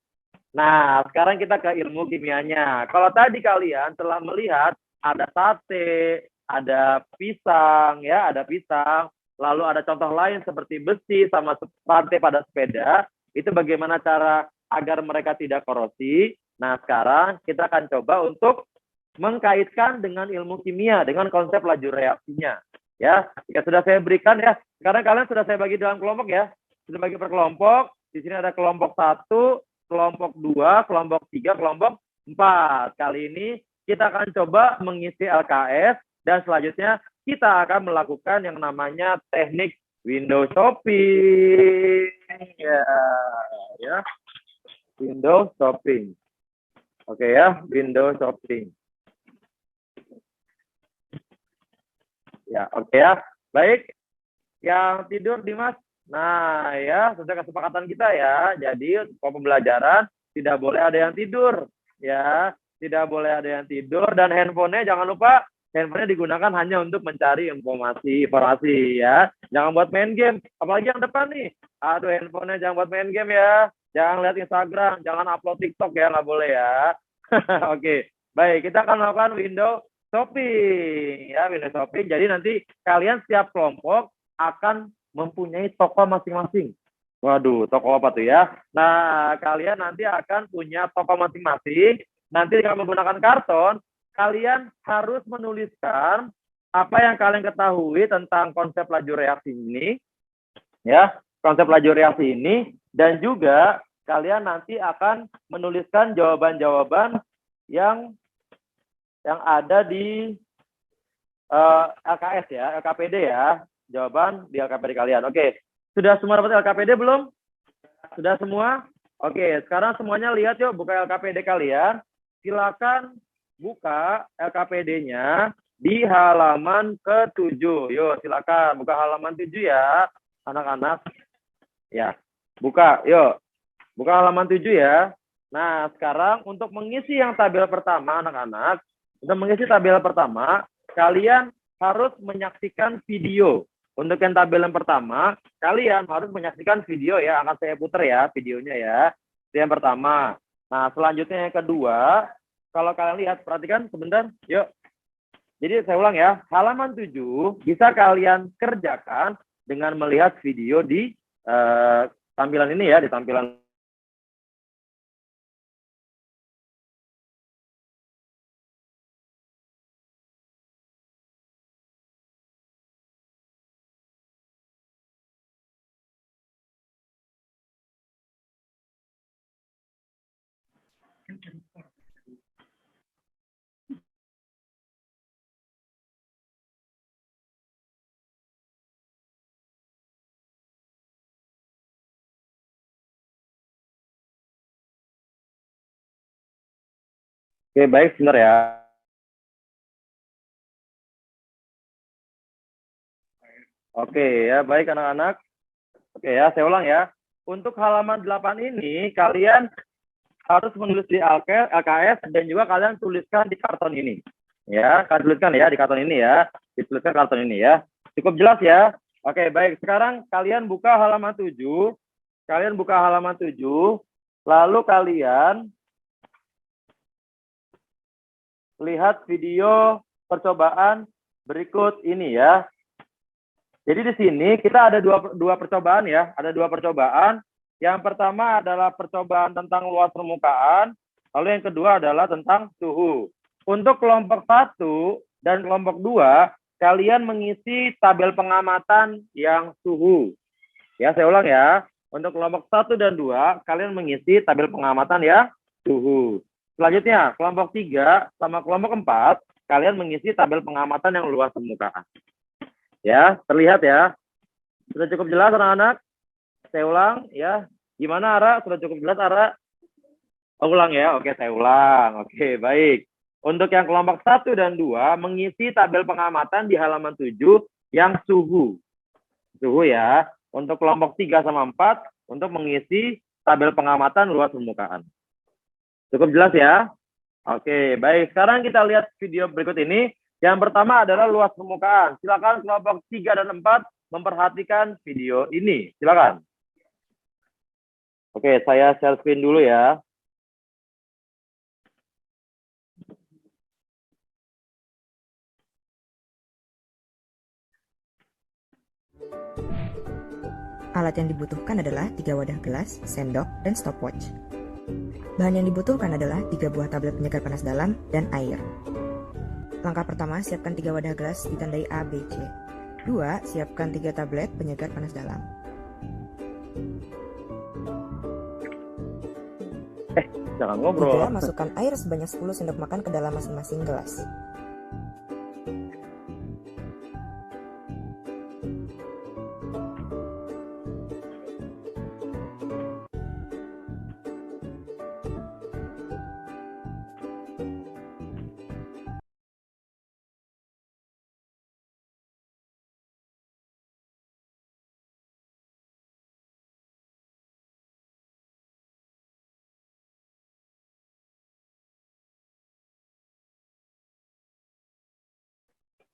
Nah, sekarang kita ke ilmu kimianya. Kalau tadi kalian telah melihat ada sate, ada pisang, ya, ada pisang. Lalu ada contoh lain seperti besi sama rantai pada sepeda. Itu bagaimana cara agar mereka tidak korosi. Nah, sekarang kita akan coba untuk mengkaitkan dengan ilmu kimia, dengan konsep laju reaksinya. Ya, jika sudah saya berikan ya, sekarang kalian sudah saya bagi dalam kelompok ya. Sudah bagi per kelompok. Di sini ada kelompok 1, kelompok 2, kelompok 3, kelompok 4. Kali ini kita akan coba mengisi LKS dan selanjutnya kita akan melakukan yang namanya teknik window shopping. Ya. Window shopping. Oke ya, window shopping. Ya, oke ya. Baik. Yang tidur Dimas. Nah, ya, sesuai kesepakatan kita ya. Jadi, pembelajaran tidak boleh ada yang tidur, ya. Tidak boleh ada yang tidur dan handphonenya jangan lupa handphonenya digunakan hanya untuk mencari informasi ya. Jangan buat main game. Apalagi yang depan nih. Aduh, handphonenya jangan buat main game ya. Jangan lihat Instagram, jangan upload TikTok ya, nggak boleh ya. Oke, baik, kita akan melakukan window shopping ya, window shopping. Jadi nanti kalian setiap kelompok akan mempunyai toko masing-masing. Waduh, toko apa tuh ya? Nah, kalian nanti akan punya toko masing-masing. Nanti dengan menggunakan karton, kalian harus menuliskan apa yang kalian ketahui tentang konsep laju reaksi ini, ya, konsep laju reaksi ini. Dan juga kalian nanti akan menuliskan jawaban-jawaban yang ada di LKS ya, LKPD ya. Jawaban di LKPD kalian. Oke, sudah semua dapat LKPD belum? Sudah semua? Oke, sekarang semuanya lihat yuk, buka LKPD kalian. Silakan buka LKPD-nya di halaman ke-7. Yuk, silakan buka halaman 7 ya, anak-anak. Ya. Buka, yuk. Buka halaman 7 ya. Nah, sekarang untuk mengisi yang tabel pertama, anak-anak. Untuk mengisi tabel pertama, kalian harus menyaksikan video. Untuk yang tabel yang pertama, kalian harus menyaksikan video ya. Akan saya putar ya videonya ya. Itu yang pertama. Nah, selanjutnya yang kedua, kalau kalian lihat, perhatikan sebentar, yuk. Jadi saya ulang ya, halaman 7 bisa kalian kerjakan dengan melihat video di tampilan ini ya, di tampilan. Oke, baik, sebentar ya. Oke ya, baik anak-anak. Oke ya, saya ulang ya. Untuk halaman 8 ini, kalian harus menulis di LKS dan juga kalian tuliskan di karton ini. Ya, kalian tuliskan ya di karton ini ya. Dituliskan karton ini ya. Cukup jelas ya? Oke, baik. Sekarang kalian buka halaman 7. Kalian buka halaman 7. Lalu kalian lihat video percobaan berikut ini ya. Jadi di sini kita ada dua percobaan ya. Ada dua percobaan. Yang pertama adalah percobaan tentang luas permukaan. Lalu yang kedua adalah tentang suhu. Untuk kelompok 1 dan kelompok 2, kalian mengisi tabel pengamatan yang suhu. Ya, saya ulang ya. Untuk kelompok 1 dan 2, kalian mengisi tabel pengamatan yang suhu. Selanjutnya, kelompok 3 sama kelompok 4, kalian mengisi tabel pengamatan yang luas permukaan. Ya, terlihat ya. Sudah cukup jelas anak-anak? Saya ulang ya. Gimana Ara? Sudah cukup jelas Ara? Ulang ya. Oke, saya ulang. Oke, baik. Untuk yang kelompok 1 dan 2 mengisi tabel pengamatan di halaman 7 yang suhu. Suhu ya. Untuk kelompok 3 sama 4 untuk mengisi tabel pengamatan luas permukaan. Cukup jelas ya? Oke, baik. Sekarang kita lihat video berikut ini. Yang pertama adalah luas permukaan. Silakan kelompok 3 dan 4 memperhatikan video ini. Silakan. Oke, saya share screen dulu ya. Alat yang dibutuhkan adalah 3 wadah gelas, sendok, dan stopwatch. Bahan yang dibutuhkan adalah 3 buah tablet penyegar panas dalam dan air. Langkah pertama, siapkan 3 wadah gelas ditandai A, B, C. 2. Siapkan 3 tablet penyegar panas dalam. Jangan ngobrol. 3. Masukkan air sebanyak 10 sendok makan ke dalam masing-masing gelas.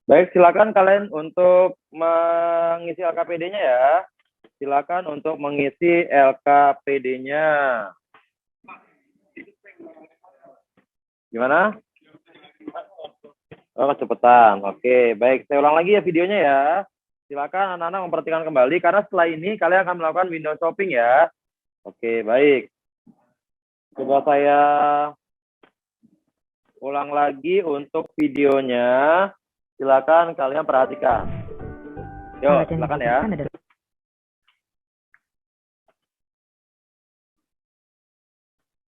Baik, silakan kalian untuk mengisi LKPD-nya ya. Silakan untuk mengisi LKPD-nya. Gimana? Oh, kecepatan. Oke, baik. Saya ulang lagi ya videonya ya. Silakan anak-anak memperhatikan kembali karena setelah ini kalian akan melakukan window shopping ya. Oke, baik. Coba saya ulang lagi untuk videonya. Silakan kalian perhatikan. Yo, silakan ya. Adalah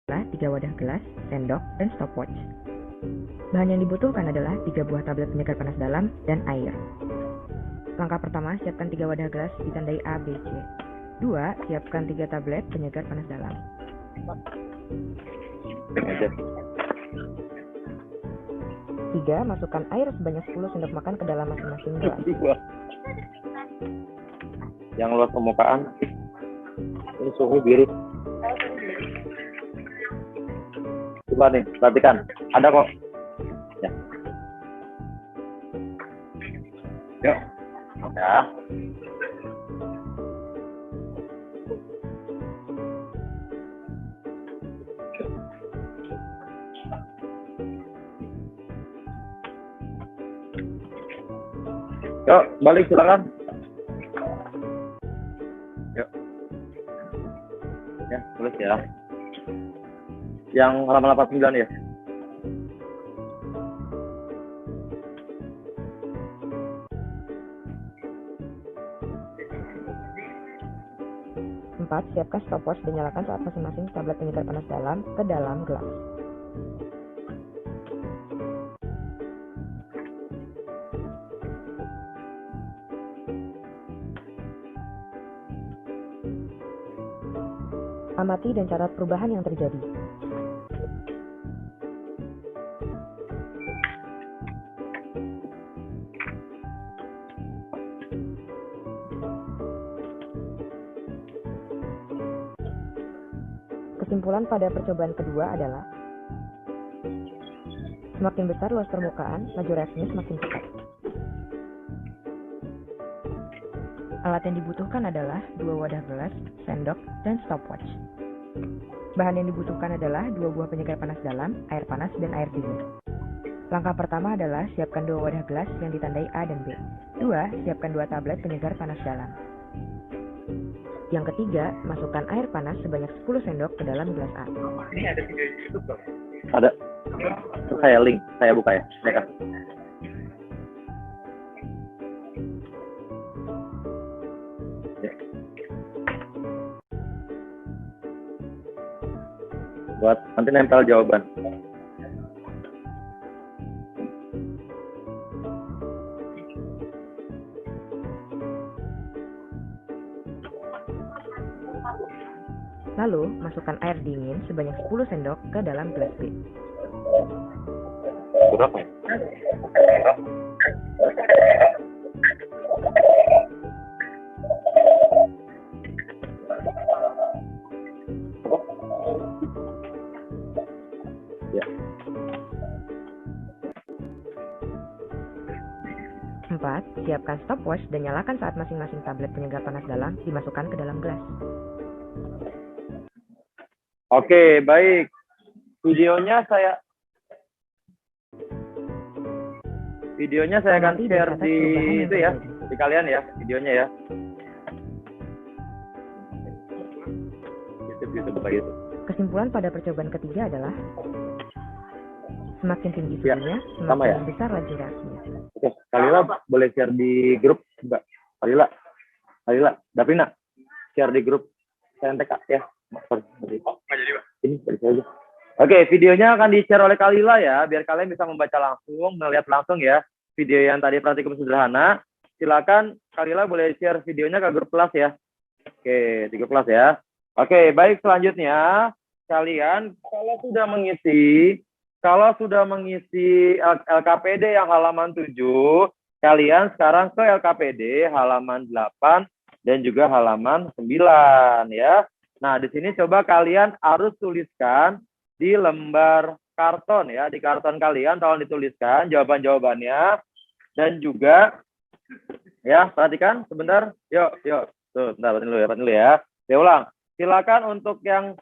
3 wadah gelas, sendok, dan stopwatch. Bahan yang dibutuhkan adalah 3 buah tablet penyegar panas dalam dan air. Langkah pertama, siapkan 3 wadah gelas ditandai A, B, C. 2. Siapkan 3 tablet penyegar panas dalam. 3. Masukkan air sebanyak 10 sendok makan ke dalam masing-masing gelas. Yang luas permukaan. Ini suhu biru. Coba nih, perhatikan. Ada kok. Ya. Yuk. Ya. Yuk, balik silakan. Yuk. Ya, tulis ya. Yang halaman 89 ya. Empat, siapkan stopwatch dan nyalakan saat masing-masing tablet penyegar panas dalam ke dalam gelas. Amati dan catat perubahan yang terjadi. Kesimpulan pada percobaan kedua adalah semakin besar luas permukaan, laju reaksinya semakin cepat. Alat yang dibutuhkan adalah 2 wadah gelas, sendok, dan stopwatch. Bahan yang dibutuhkan adalah 2 buah penyegar panas dalam, air panas, dan air dingin. Langkah pertama adalah siapkan 2 wadah gelas yang ditandai A dan B. 2. Siapkan 2 tablet penyegar panas dalam. Yang ketiga, masukkan air panas sebanyak 10 sendok ke dalam gelas A. Ini ada video di YouTube dong. Ada. Saya link, saya buka ya. Saya kasih. Ya. Buat nanti nempel jawaban. Lalu, masukkan air dingin sebanyak 10 sendok ke dalam gelas B. Berapa ya? Ya. 4. Siapkan stopwatch dan nyalakan saat masing-masing tablet penyegar panas dalam dimasukkan ke dalam gelas. Oke, baik. Videonya saya akan share di itu ya, di kalian ya, videonya ya. YouTube apa gitu. Kesimpulan pada percobaan ketiga adalah semakin tinggi Ya, suhunya, sama semakin ya. besar laju reaksinya. Oke, Kalila boleh share di grup enggak? Kalila, Daprina, share di grup SNTK ya. Sorry. Oh, nggak jadi, Pak. Ini dari saya aja. Oke, videonya akan di-share oleh Kalila ya, biar kalian bisa membaca langsung, melihat langsung ya video yang tadi praktikum sederhana. Silakan Kalila boleh share videonya ke grup kelas ya. Oke, di grup kelas ya. Oke, baik, selanjutnya kalian kalau sudah mengisi LKPD yang halaman 7, kalian sekarang ke LKPD halaman 8 dan juga halaman 9 ya. Nah, di sini coba kalian harus tuliskan di lembar karton ya, di karton kalian tolong dituliskan jawaban-jawabannya dan juga ya, perhatikan sebentar. Yuk. Tuh, bentar, perhatikan dulu ya. Saya ulang. Silakan untuk yang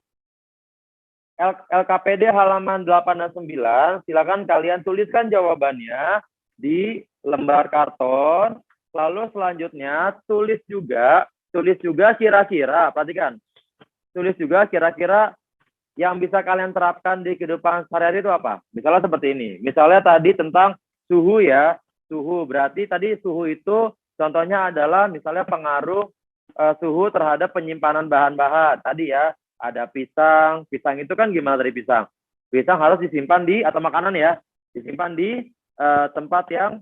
LKPD halaman 8 dan 9, silakan kalian tuliskan jawabannya di lembar karton. Lalu selanjutnya tulis juga kira-kira, perhatikan. Tulis juga kira-kira yang bisa kalian terapkan di kehidupan sehari-hari itu apa? Misalnya seperti ini. Misalnya tadi tentang suhu ya. Suhu berarti tadi suhu itu contohnya adalah misalnya pengaruh suhu terhadap penyimpanan bahan-bahan. Tadi ya, ada pisang. Pisang itu kan gimana dari pisang? Pisang harus disimpan di, atau makanan ya, disimpan di tempat yang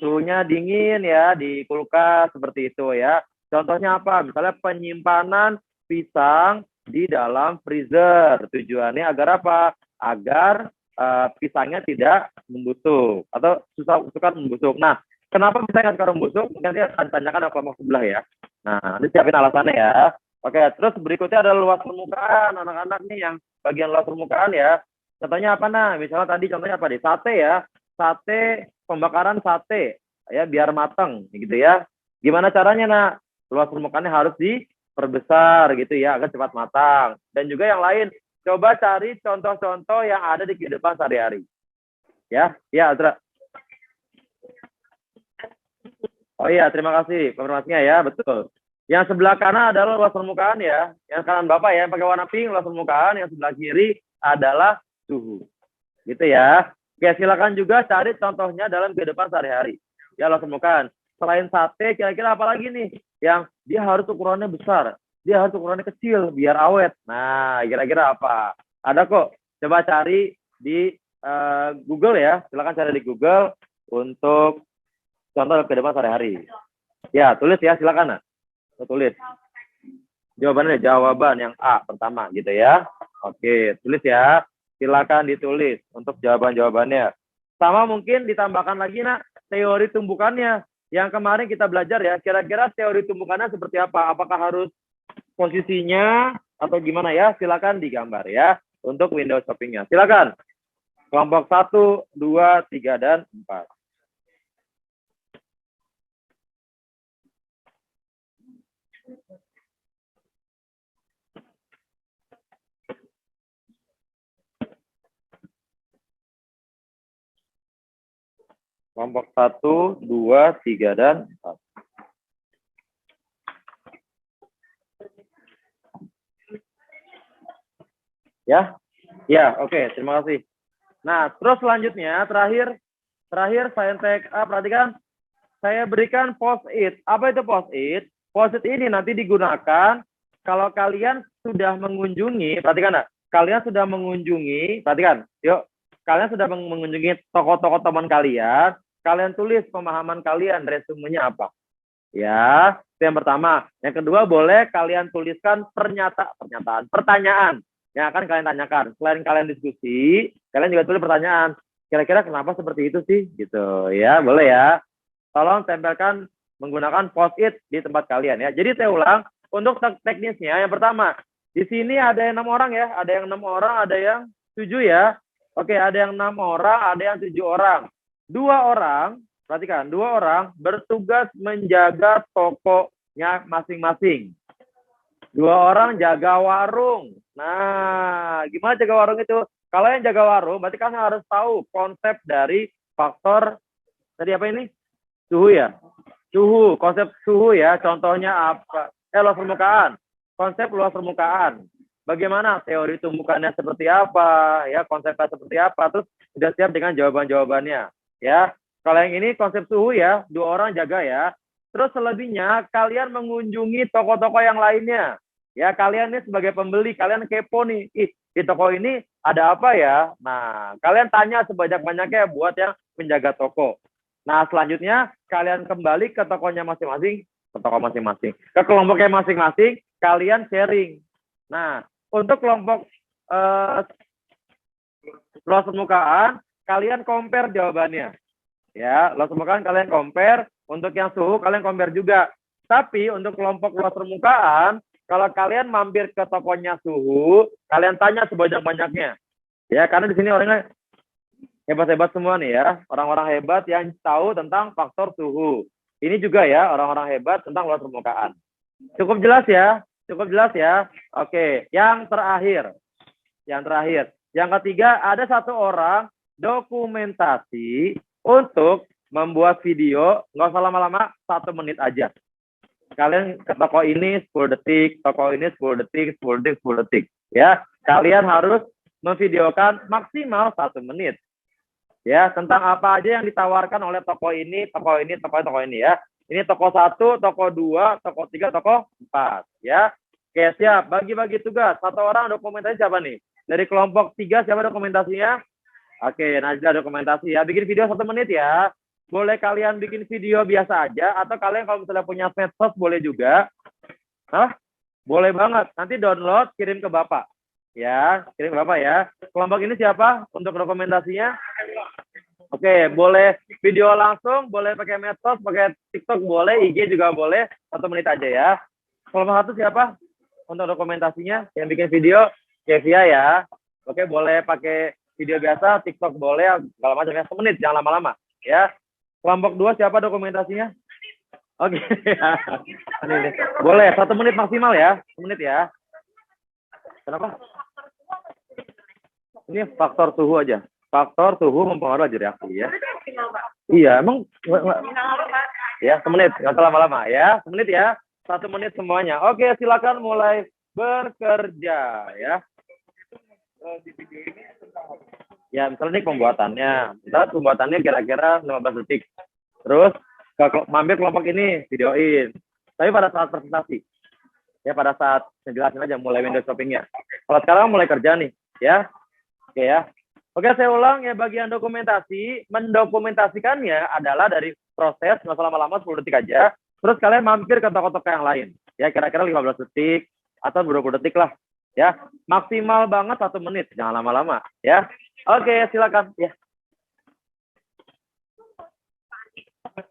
suhunya dingin ya, di kulkas seperti itu ya. Contohnya apa? Misalnya penyimpanan pisang di dalam freezer. Tujuannya agar apa? Agar pisangnya tidak membusuk atau suka membusuk. Nah, kenapa pisangnya suka membusuk? Nanti akan tanyakan kelompok sebelah ya. Nah, nanti siapin alasannya ya. Oke, terus berikutnya ada luas permukaan. Anak-anak nih yang bagian luas permukaan ya. Contohnya apa nah? Misalnya tadi contohnya apa? Di sate ya. Sate, pembakaran sate ya biar matang gitu ya. Gimana caranya nah? Luas permukaannya harus diperbesar gitu ya agar cepat matang. Dan juga yang lain, coba cari contoh-contoh yang ada di kehidupan sehari-hari. Ya, Azra. Oh iya, terima kasih informasinya ya, betul. Yang sebelah kanan adalah luas permukaan ya. Yang kanan Bapak ya, yang pakai warna pink luas permukaan. Yang sebelah kiri adalah suhu. Gitu ya. Oke, silakan juga cari contohnya dalam kehidupan sehari-hari. Ya, luas permukaan. Selain sate, kira-kira apa lagi nih? Yang dia harus ukurannya besar. Dia harus ukurannya kecil, biar awet. Nah, kira-kira apa? Ada kok. Coba cari di Google ya. Silakan cari di Google untuk contoh kehidupan sehari-hari. Ya, tulis ya, silakan. Nah. Tulis. Jawabannya jawaban yang A pertama gitu ya. Oke, tulis ya. Silakan ditulis untuk jawaban-jawabannya. Sama mungkin ditambahkan lagi nak teori tumbukannya. Yang kemarin kita belajar ya, kira-kira teori tumbukannya seperti apa? Apakah harus posisinya atau gimana ya? Silakan digambar ya untuk window shoppingnya. Silakan. Kelompok 1, 2, 3, dan 4. Kelompok 1, 2, 3, dan 4. Ya? Ya, oke. Terima kasih. Nah, terus selanjutnya, terakhir Saintek A, perhatikan. Saya berikan post-it. Apa itu post-it? Post-it ini nanti digunakan kalau kalian sudah mengunjungi, perhatikan nak, kalian sudah mengunjungi, perhatikan, yuk, kalian sudah mengunjungi toko-toko teman kalian, kalian tulis pemahaman kalian, resumenya apa. Ya, itu yang pertama. Yang kedua, boleh kalian tuliskan pertanyaan yang akan kalian tanyakan. Selain kalian diskusi, kalian juga tulis pertanyaan. Kira-kira kenapa seperti itu sih? Gitu ya, boleh ya. Tolong tempelkan menggunakan post-it di tempat kalian ya. Jadi saya ulang, untuk teknisnya yang pertama, di sini ada yang 6 orang ya, ada yang 6 orang, ada yang 7 ya. Oke, ada yang 6 orang, ada yang 7 orang. 2 orang, perhatikan, 2 orang bertugas menjaga tokonya masing-masing. 2 orang jaga warung. Nah, gimana jaga warung itu? Kalau yang jaga warung, berarti kan harus tahu konsep dari faktor, tadi apa ini? Suhu ya? Suhu, konsep suhu ya, contohnya apa? Luas permukaan, konsep luas permukaan. Bagaimana teori tumbukannya seperti apa, ya konsepnya seperti apa, terus sudah siap dengan jawaban-jawabannya. Ya, kalau yang ini konsep suhu ya, 2 orang jaga ya. Terus selebihnya kalian mengunjungi toko-toko yang lainnya. Ya, kalian ini sebagai pembeli, kalian kepo nih, di toko ini ada apa ya? Nah, kalian tanya sebanyak-banyaknya buat yang menjaga toko. Nah, selanjutnya kalian kembali ke tokonya masing-masing, ke toko masing-masing, ke kelompoknya masing-masing, kalian sharing. Nah, untuk kelompok luas permukaan, kalian compare jawabannya. Ya, luas permukaan kalian compare, untuk yang suhu kalian compare juga. Tapi untuk kelompok luas permukaan, kalau kalian mampir ke tokonya suhu, kalian tanya sebanyak-banyaknya. Ya, karena di sini orangnya hebat-hebat semua nih ya, orang-orang hebat yang tahu tentang faktor suhu. Ini juga ya, orang-orang hebat tentang luas permukaan. Cukup jelas ya? Cukup jelas ya? Oke, yang terakhir. Yang ketiga, ada 1 orang dokumentasi untuk membuat video, nggak usah lama-lama, 1 menit aja. Kalian ke toko ini 10 detik, toko ini 10 detik, 10 detik, 10 detik. Ya, kalian harus memvideokan maksimal 1 menit. Ya, tentang apa aja yang ditawarkan oleh toko ini ya. Ini toko 1, toko 2, toko 3, toko 4 ya. Oke, siap. Bagi-bagi tugas. 1 orang dokumentasi siapa nih? Dari kelompok 3 siapa dokumentasinya? Oke, Najla dokumentasi ya. Bikin video 1 menit ya. Boleh kalian bikin video biasa aja atau kalian kalau misalnya punya medsos boleh juga. Hah? Boleh banget. Nanti download, kirim ke Bapak. Ya, kirim ke Bapak ya. Kelompok ini siapa untuk dokumentasinya? Oke, boleh video langsung, boleh pakai medsos, pakai TikTok boleh, IG juga boleh, 1 menit aja ya. Kelompok 1 siapa untuk dokumentasinya? Yang bikin video, Kevia ya. Oke, boleh pakai video biasa, TikTok boleh, kalau macam ya 1 menit, jangan lama-lama ya. Kelompok 2 siapa dokumentasinya? Oke. Boleh 1 menit maksimal ya. 1 menit ya. Kenapa? Ini faktor suhu aja. Faktor suhu mempengaruhi reaksi ya. Iya, emang Ya, semenit. Nggak usah lama-lama ya. Semenit ya. 1 menit semuanya. Oke, silakan mulai bekerja ya. Ya, misalnya ini pembuatannya. Misalnya pembuatannya kira-kira 15 detik. Terus mampir kelompok ini videoin. Tapi pada saat presentasi. Ya, pada saat ngejelasin aja mulai window shoppingnya. Kalau sekarang mulai kerja nih, ya. Oke ya. Oke, saya ulang ya, bagian dokumentasi. Mendokumentasikannya adalah dari proses, nggak usah lama-lama, 10 detik aja. Terus kalian mampir ke toko-toko yang lain. Ya, kira-kira 15 detik atau 20 detik lah. Ya, maksimal banget 1 menit. Jangan lama-lama. Ya. Oke, silakan. Ya.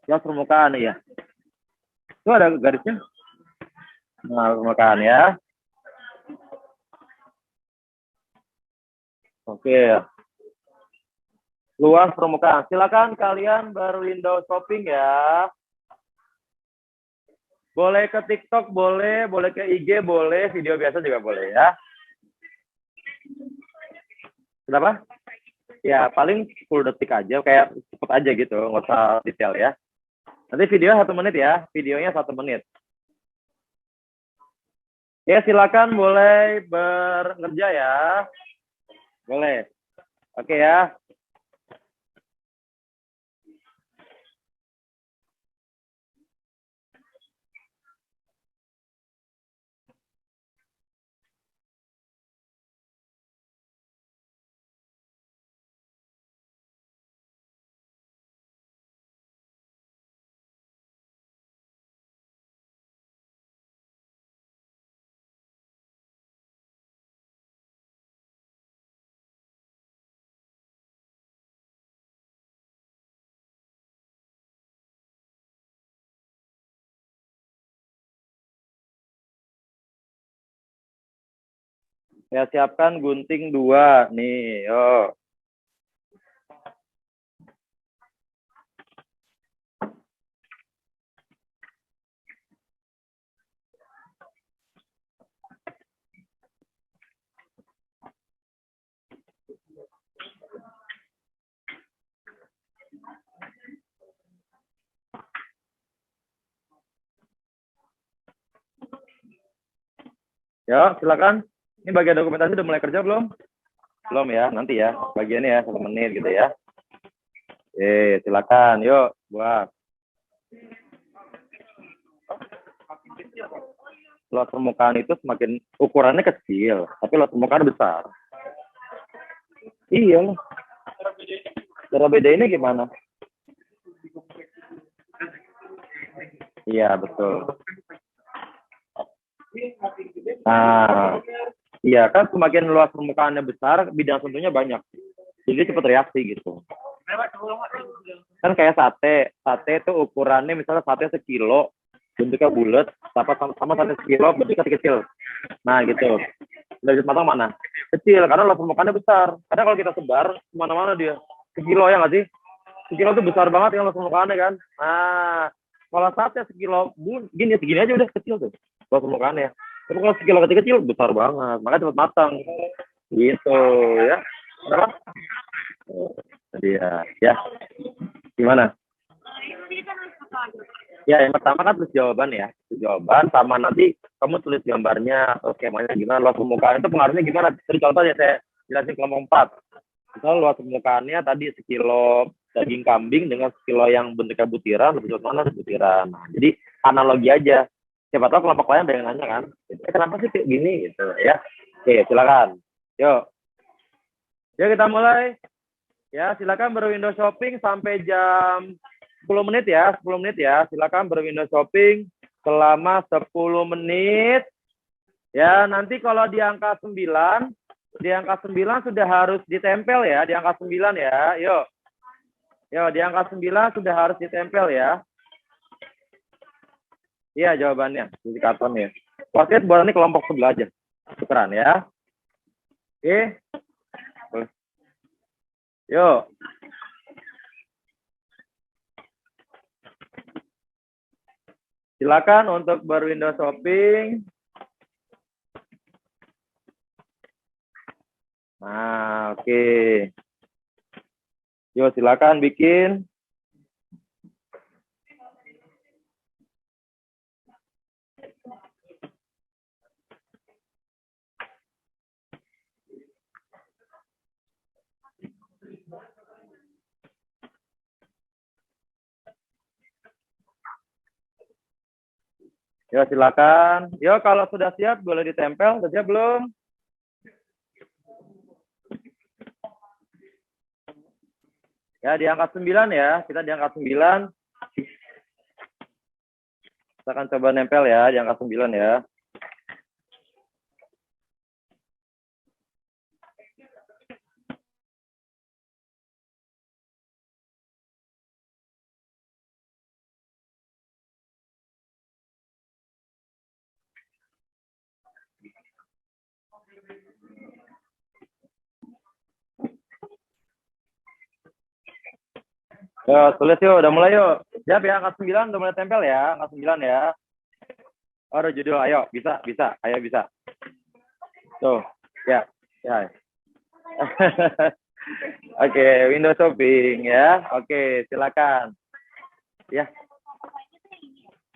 Ya, permukaan ya. Itu ada garisnya. Nah, permukaan ya. Oke. Luas permukaan. Silakan kalian berwindow shopping ya. Boleh ke TikTok, boleh ke IG, boleh, video biasa juga boleh ya. Kenapa? Ya, paling 10 detik aja, kayak cepet aja gitu, nggak usah detail ya. Nanti video 1 menit ya, videonya 1 menit. Ya, silakan boleh bekerja ya. Boleh. Oke ya. Ya, siapkan gunting 2 nih, yo. Ya, silakan. Ini bagian dokumentasi udah mulai kerja belum? Belum ya, nanti ya. Bagiannya ya, 1 menit gitu ya. Silakan. Yuk, buat. Luas permukaan itu semakin ukurannya kecil, tapi luas permukaan besar. Iya lah. Cara bedainnya gimana? Iya, betul. Nah, iya kan semakin luas permukaannya besar, bidang sentuhnya banyak. Jadi cepat reaksi gitu. Kan kayak sate itu ukurannya misalnya sate sekilo, bentuknya bulat, sama sate sekilo bentuknya kecil. Nah gitu. Dari matang mana? Kecil, karena luas permukaannya besar. Karena kalau kita sebar kemana-mana dia sekilo ya nggak sih? Sekilo itu besar banget kan luas permukaannya kan. Nah, kalau sate sekilo gini segini aja udah kecil tuh luas permukaannya. Tapi kalau sekilo kecil-kecil besar banget, makanya cepat matang. Gitu ya. Kenapa? Ya. Gimana? Ya, yang pertama kan tulis jawaban ya. Tulis jawaban sama nanti kamu tulis gambarnya atau skemanya gimana, luas permukaan itu pengaruhnya gimana. Jadi contohnya saya jelasin kelompok 4. Misalnya luas permukaannya tadi sekilo daging kambing dengan sekilo yang bentuknya butiran, lebih cocok mana butiran. Nah, jadi analogi aja. Siapa tahu kelompok lain ada yang nanya kan, kenapa sih kayak gini gitu ya. Oke, silakan. Yuk kita mulai. Ya, silakan berwindow shopping sampai jam 10 menit ya, 10 menit ya. Silakan berwindow shopping selama 10 menit. Ya, nanti kalau di angka 9 sudah harus ditempel ya, di angka 9 ya. Yuk, di angka 9 sudah harus ditempel ya. Iya, jawabannya di karton ya. Wasit buat ini kelompok sebelah aja. Tukeran ya. Oke. Yuk. Silakan untuk berwindow shopping. Nah, oke. Yuk, silakan bikin. Yo, silakan. Yo, kalau sudah siap boleh ditempel. Sudah siap belum? Ya, di angka 9 ya. Kita di angka 9. Kita akan coba nempel ya, di angka 9 ya. Yo, tulis yuk, udah mulai yuk. Siap ya, angka 9 udah mulai tempel ya, angka 9 ya. Oh, ada judul, ayo, bisa, ayo bisa. Tuh, ya, ya. Oke, window shopping ya. Oke, silakan. Ya.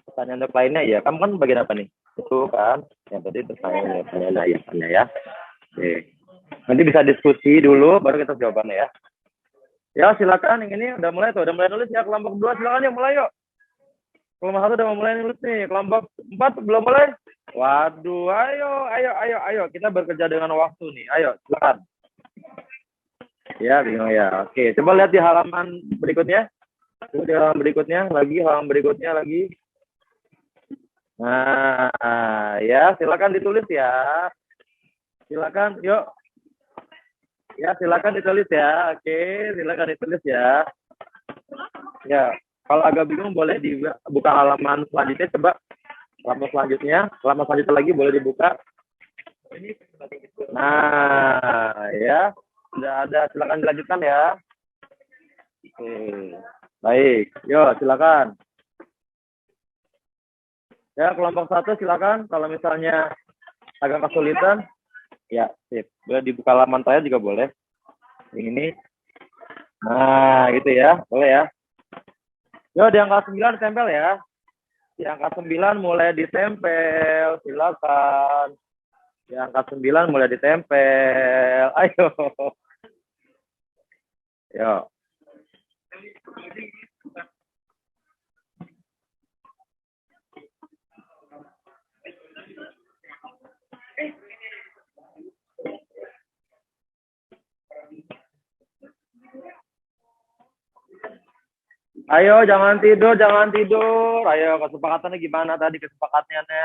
Pertanyaan untuk lainnya ya, kamu kan bagian apa nih? Itu kan, ya tadi pertanyaan ya. Oke. Nanti bisa diskusi dulu, baru kita jawabannya ya. Ya, silakan. Yang ini udah mulai tuh, udah mulai nulis ya. Kelompok 2 silakan yuk, mulai yuk. Kelompok 1 udah mulai nulis nih. Kelompok 4 belum mulai. Waduh, ayo. Kita bekerja dengan waktu nih. Ayo, silakan. Ya, bingung ya. Oke, coba lihat di halaman berikutnya. Di halaman berikutnya lagi. Nah, ya, silakan ditulis ya. Silakan, yuk. Ya, silakan ditulis ya. Oke, silakan ditulis ya. Ya, kalau agak bingung boleh dibuka halaman selanjutnya. Coba halaman selanjutnya lagi boleh dibuka. Nah, ya, sudah ada. Silakan dilanjutkan ya. Oke, baik. Yuk, silakan. Ya, kelompok 1 silakan. Kalau misalnya agak kesulitan, ya, sip. Boleh dibuka halaman saya juga boleh. Yang ini. Nah, gitu ya. Boleh ya. Yo, di angka 9 ditempel ya. Di angka 9 mulai ditempel. Silakan. Di angka 9 mulai ditempel. Ayo. Yo. Ayo, jangan tidur. Ayo, kesepakatannya gimana tadi kesepakatannya,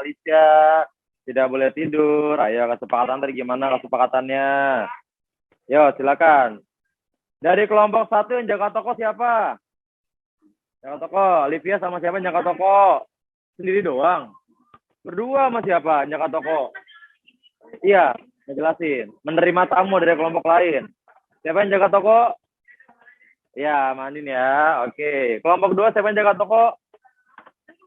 Alicia? Tidak boleh tidur. Ayo, kesepakatan tadi gimana kesepakatannya? Yo, silakan. Dari kelompok 1 yang jaga toko siapa? Jaga toko, Olivia sama siapa yang jaga toko? Sendiri doang. Berdua sama siapa yang jaga toko? Iya, ngejelasin. Menerima tamu dari kelompok lain. Siapa yang jaga toko? Ya, Mandin ya. Oke. Kelompok 2 siapa yang jaga toko?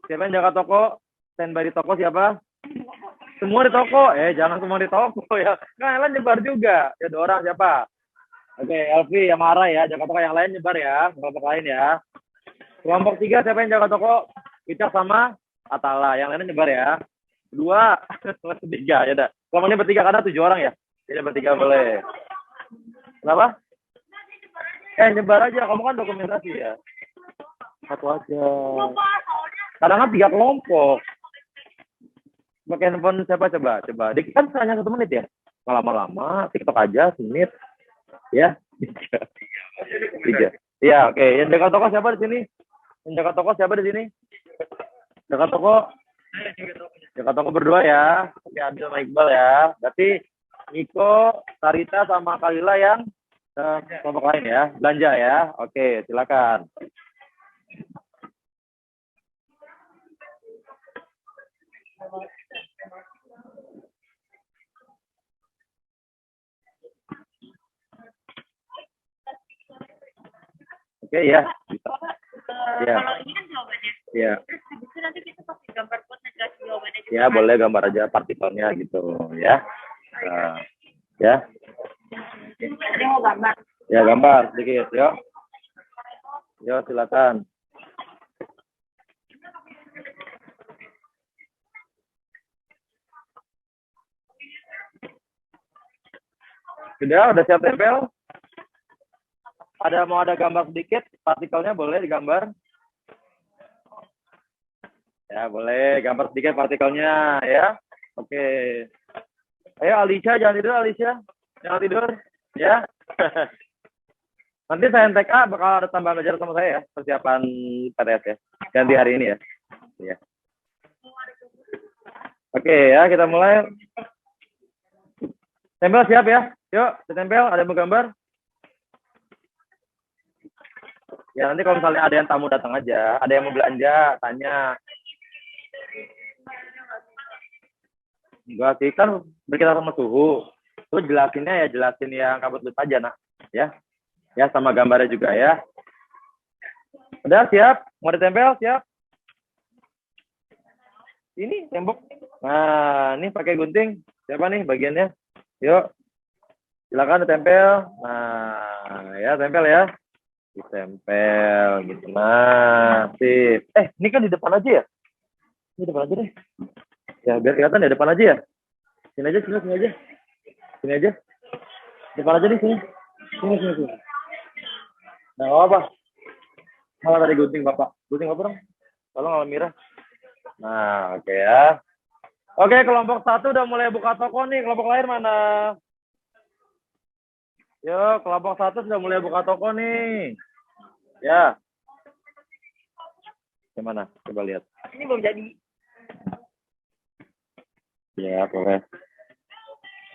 Siapa yang jaga toko? Standby di toko siapa? Semua di toko. Jangan semua di toko ya. Kan yang lain nyebar juga. Ya, 2 orang siapa? Oke, Elvi yang marah ya. Jaga toko yang lain nyebar ya. Kelompok lain ya. Kelompok 3 siapa yang jaga toko? Wicak sama Atala. Yang lainnya nyebar ya. 2. 3 ya udah. Kelompoknya bertiga karena 7 orang ya. Tidak bertiga boleh. Kenapa? Nyebar aja, kamu kan dokumentasi ya. Satu aja. Kadang kan 3 kelompok. Pakai handphone siapa coba? Dikit kan hanya 1 menit ya. Lama-lama, TikTok aja, 1 menit. Ya. 3. Ya, oke. Yang jaga toko siapa di sini? Jaga toko berdua ya. Oke, Adil sama Iqbal ya. Berarti Niko, Sarita sama Kalila yang kelompok lain ya, belanja ya. Oke, silakan. Oke ya, bisa. Ya. Kalau ini kan jawabannya. Ya. Terus habis itu nanti kita pakai gambar buat ngejelasin jawabannya juga. Ya, boleh gambar aja partikelnya gitu ya. Nah, ya. Ada yang mau gambar. Ya, gambar sedikit, yuk. Yuk, silakan. Udah siap tempel? Mau ada gambar sedikit, partikelnya boleh digambar. Ya, boleh. Gambar sedikit partikelnya, ya. Oke. Ayo, Alicia, jangan tidur, Alicia. Jangan tidur, ya. Nanti saya TK bakal ada tambahan belajar sama saya ya, persiapan PTS ya. Ganti hari ini ya. Ya. Oke ya, kita mulai. Tempel siap ya? Yuk, ditempel. Ada yang mau gambar? Ya, nanti kalau misalnya ada yang tamu datang aja, ada yang mau belanja, tanya. Enggak sih, kan berkaitan sama suhu. Terus jelasinnya ya, jelasin yang kabut aja, nak. Ya. Ya, sama gambarnya juga ya. Udah siap? Mau ditempel? Siap? Ini tembok. Nah, ini pakai gunting. Siapa nih bagiannya? Yuk. Silakan ditempel. Nah, ya tempel ya. Ditempel gitu. Nah, sip. Ini kan di depan aja ya? Ini depan aja deh. Ya, biar kelihatan di depan aja ya. Sini aja, sini aja. Sini aja. Depan aja nih, sini. Sini. Nah, apa? Malah tadi gunting Bapak. Gunting apa dong? Tolong Almira. Nah, oke ya. Oke, kelompok 1 udah mulai buka toko nih. Kelompok lain mana? Yuk, kelompok 1 sudah mulai buka toko nih. Ya. Gimana? Coba lihat. Ini belum jadi. Ya, boleh.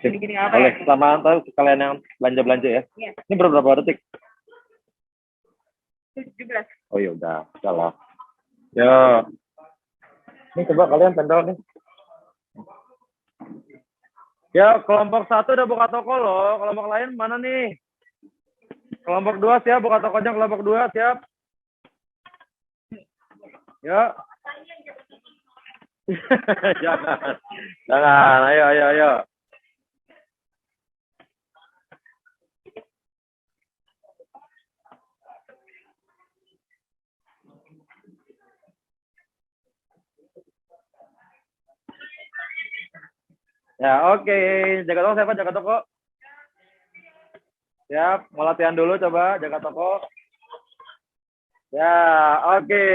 Gini-gini apa Boleh, ya? sama antar sekalian yang belanja-belanja ya. Iya. Ini berapa detik? 17. Oh ya udah, salah. Ya. Ini coba kalian tempel nih. Ya, kelompok 1 udah buka toko loh. Kelompok lain mana nih? Kelompok 2 siap buka tokonya. Kelompok 2 siap. Ya. Jangan. Ayo. Ya, oke. Jaga toko siapa? Jaga toko. Siap. Mau latihan dulu coba jaga toko. Ya, oke.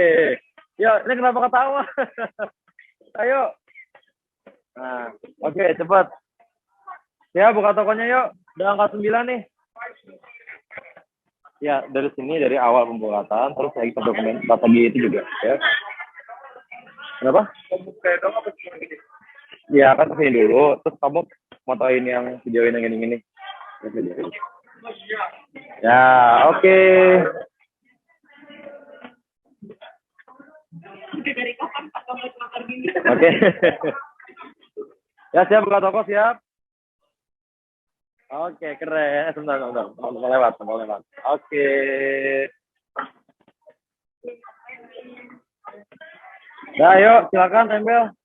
Yuk, ini kenapa ketawa? Ayo. Nah, oke, cepat. Ya, buka tokonya yuk. Udah angka 9 nih. Ya, dari sini, dari awal pembuatan, terus lagi ke dokumen strategi itu juga. Ya. Kenapa? Ya, kan kesini dulu. Terus kamu motoin yang videoin yang ini. Ya, oke. Dari kapan Pak kamu motor gini? Oke. Ya, siap buka toko, siap. Oke, keren. Sebentar. Mau lewat. Oke. Nah, yuk, silakan tempel.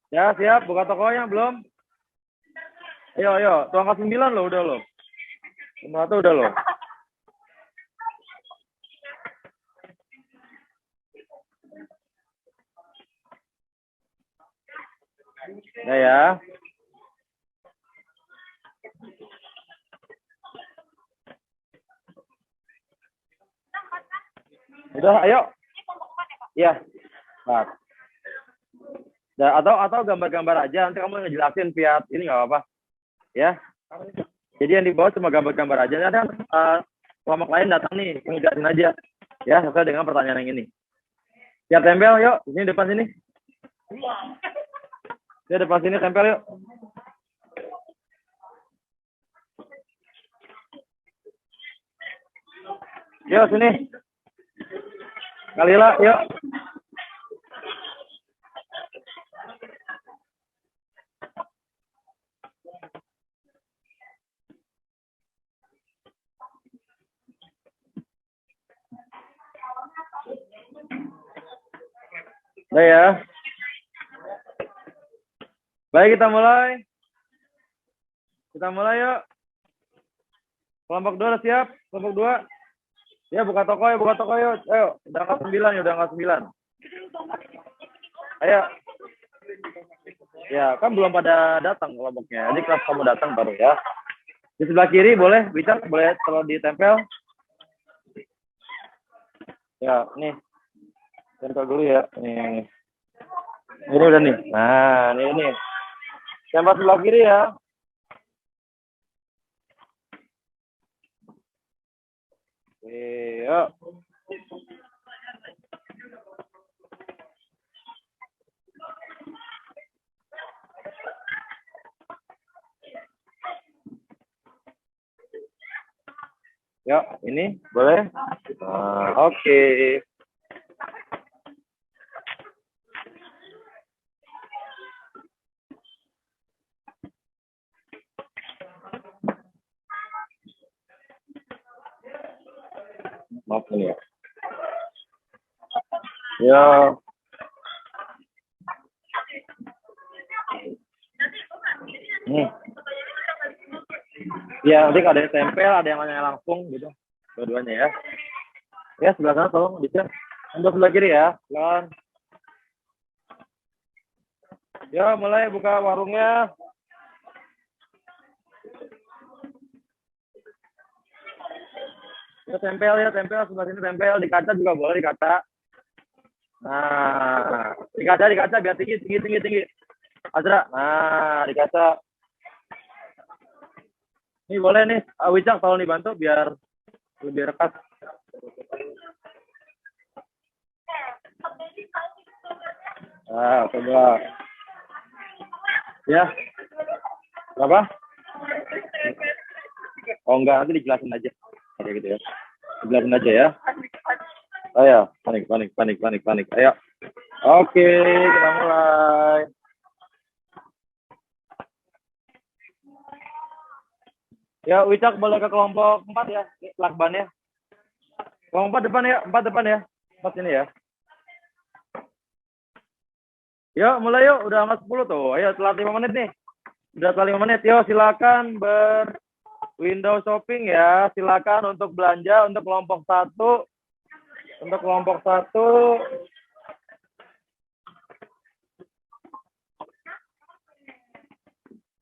Ya, siap. Buka tokonya belum? Ayo. Tuh angka 9 loh, udah loh. Nomor 1 udah loh. Ya. Udah, ayo. Iya. Nah. Atau gambar-gambar aja, nanti kamu ngejelasin via ini nggak apa-apa. Ya. Jadi yang di bawah cuma gambar-gambar aja. Nanti kelompok lain datang nih, ngejelasin aja. Ya, sesuai dengan pertanyaan yang ini. Siap tempel, yuk. Di sini depan sini. Ya, depan sini tempel yuk. Yuk, sini. Kalila, yuk. Udah ya. Baik, kita mulai. Kita mulai yuk. Kelompok 2 udah siap? Kelompok 2. Ya, buka toko yuk. Ayo, udah angka 9 ya, udah angka 9. Ayo. Ya, kan belum pada datang kelompoknya. Jadi kelas kamu datang baru ya. Di sebelah kiri boleh, Wicak, boleh kalau ditempel. Ya, nih. Tempel dulu ya. Ini udah nih. Nah, ini. Tempel sebelah kiri ya. Oke, yuk. Ya, ini boleh. Nah, oke. Maaf ini ya. Ya. Ya, nanti ada yang tempel, ada yang nanya langsung gitu. Dua-duanya ya. Ya, sebelah kanan tolong bisa. Untuk sebelah kiri ya. Silakan. Ya, mulai buka warungnya. Ya, tempel sebelah sini tempel, di kaca juga boleh di kaca. Nah, di kaca biar tinggi. Azra, nah di kaca. Ini boleh nih, Wicak tolong dibantu biar lebih rekat. Nah, coba. Ya. Berapa? Oh enggak, nanti dijelasin aja. Kayak gitu ya. Dijelasin aja ya. Ayo, panik. Ayo. Oke, kita mulai. Ya, Wicak boleh ke kelompok 4 ya, lakbannya. Kelompok 4 depan ya, 4 depan ya. 4 ini ya. Yuk, mulai yuk. Udah mas 10 tuh. Ayo, telat 5 menit nih. Udah telat 5 menit. Yuk, silakan window shopping ya. Silakan untuk belanja untuk kelompok 1. Untuk kelompok 1.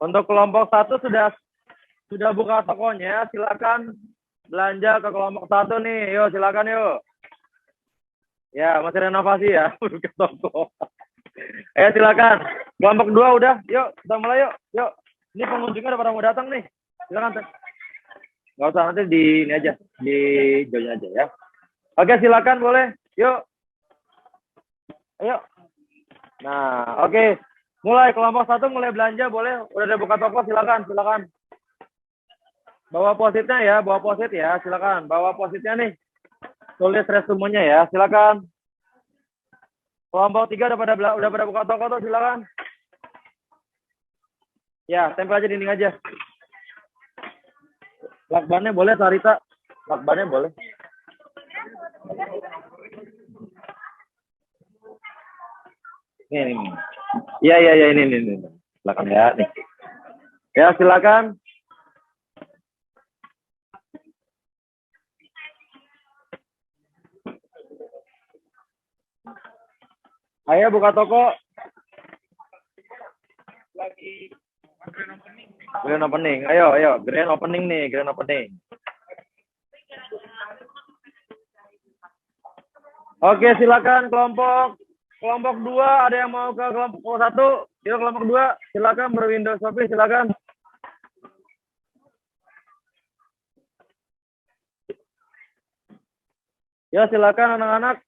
Untuk kelompok 1 sudah buka tokonya. Silakan belanja ke kelompok 1 nih. Yuk, silakan yuk. Ya, masih renovasi ya. Buka toko. Ayo silakan. Kelompok 2 udah. Yuk, kita mulai yuk. Yuk. Ini pengunjungnya udah pada mau datang nih. Silakan. Nggak usah, nanti di ini aja. Di join aja ya. Oke, silakan boleh. Yuk. Ayo. Nah, oke. Mulai kelompok 1 mulai belanja boleh. Udah ada buka toko, silakan. Bawa positnya ya, silakan. Bawa positnya nih. Tulis resumenya ya, silakan. Kelompok 3 udah pada buka toko tuh, silakan. Ya, tempel aja dinding aja. Lakbannya boleh, Sarita. Lakbannya boleh. Ini. Iya, ini. Silakan ya, nih. Ya, silakan. Ayo buka toko. Lagi grand opening. Ayo, grand opening nih, grand opening. Oke, silakan kelompok 2 ada yang mau ke kelompok 1? Yuk kelompok 2, silakan berwindow shopping, silakan. Ya, silakan anak-anak.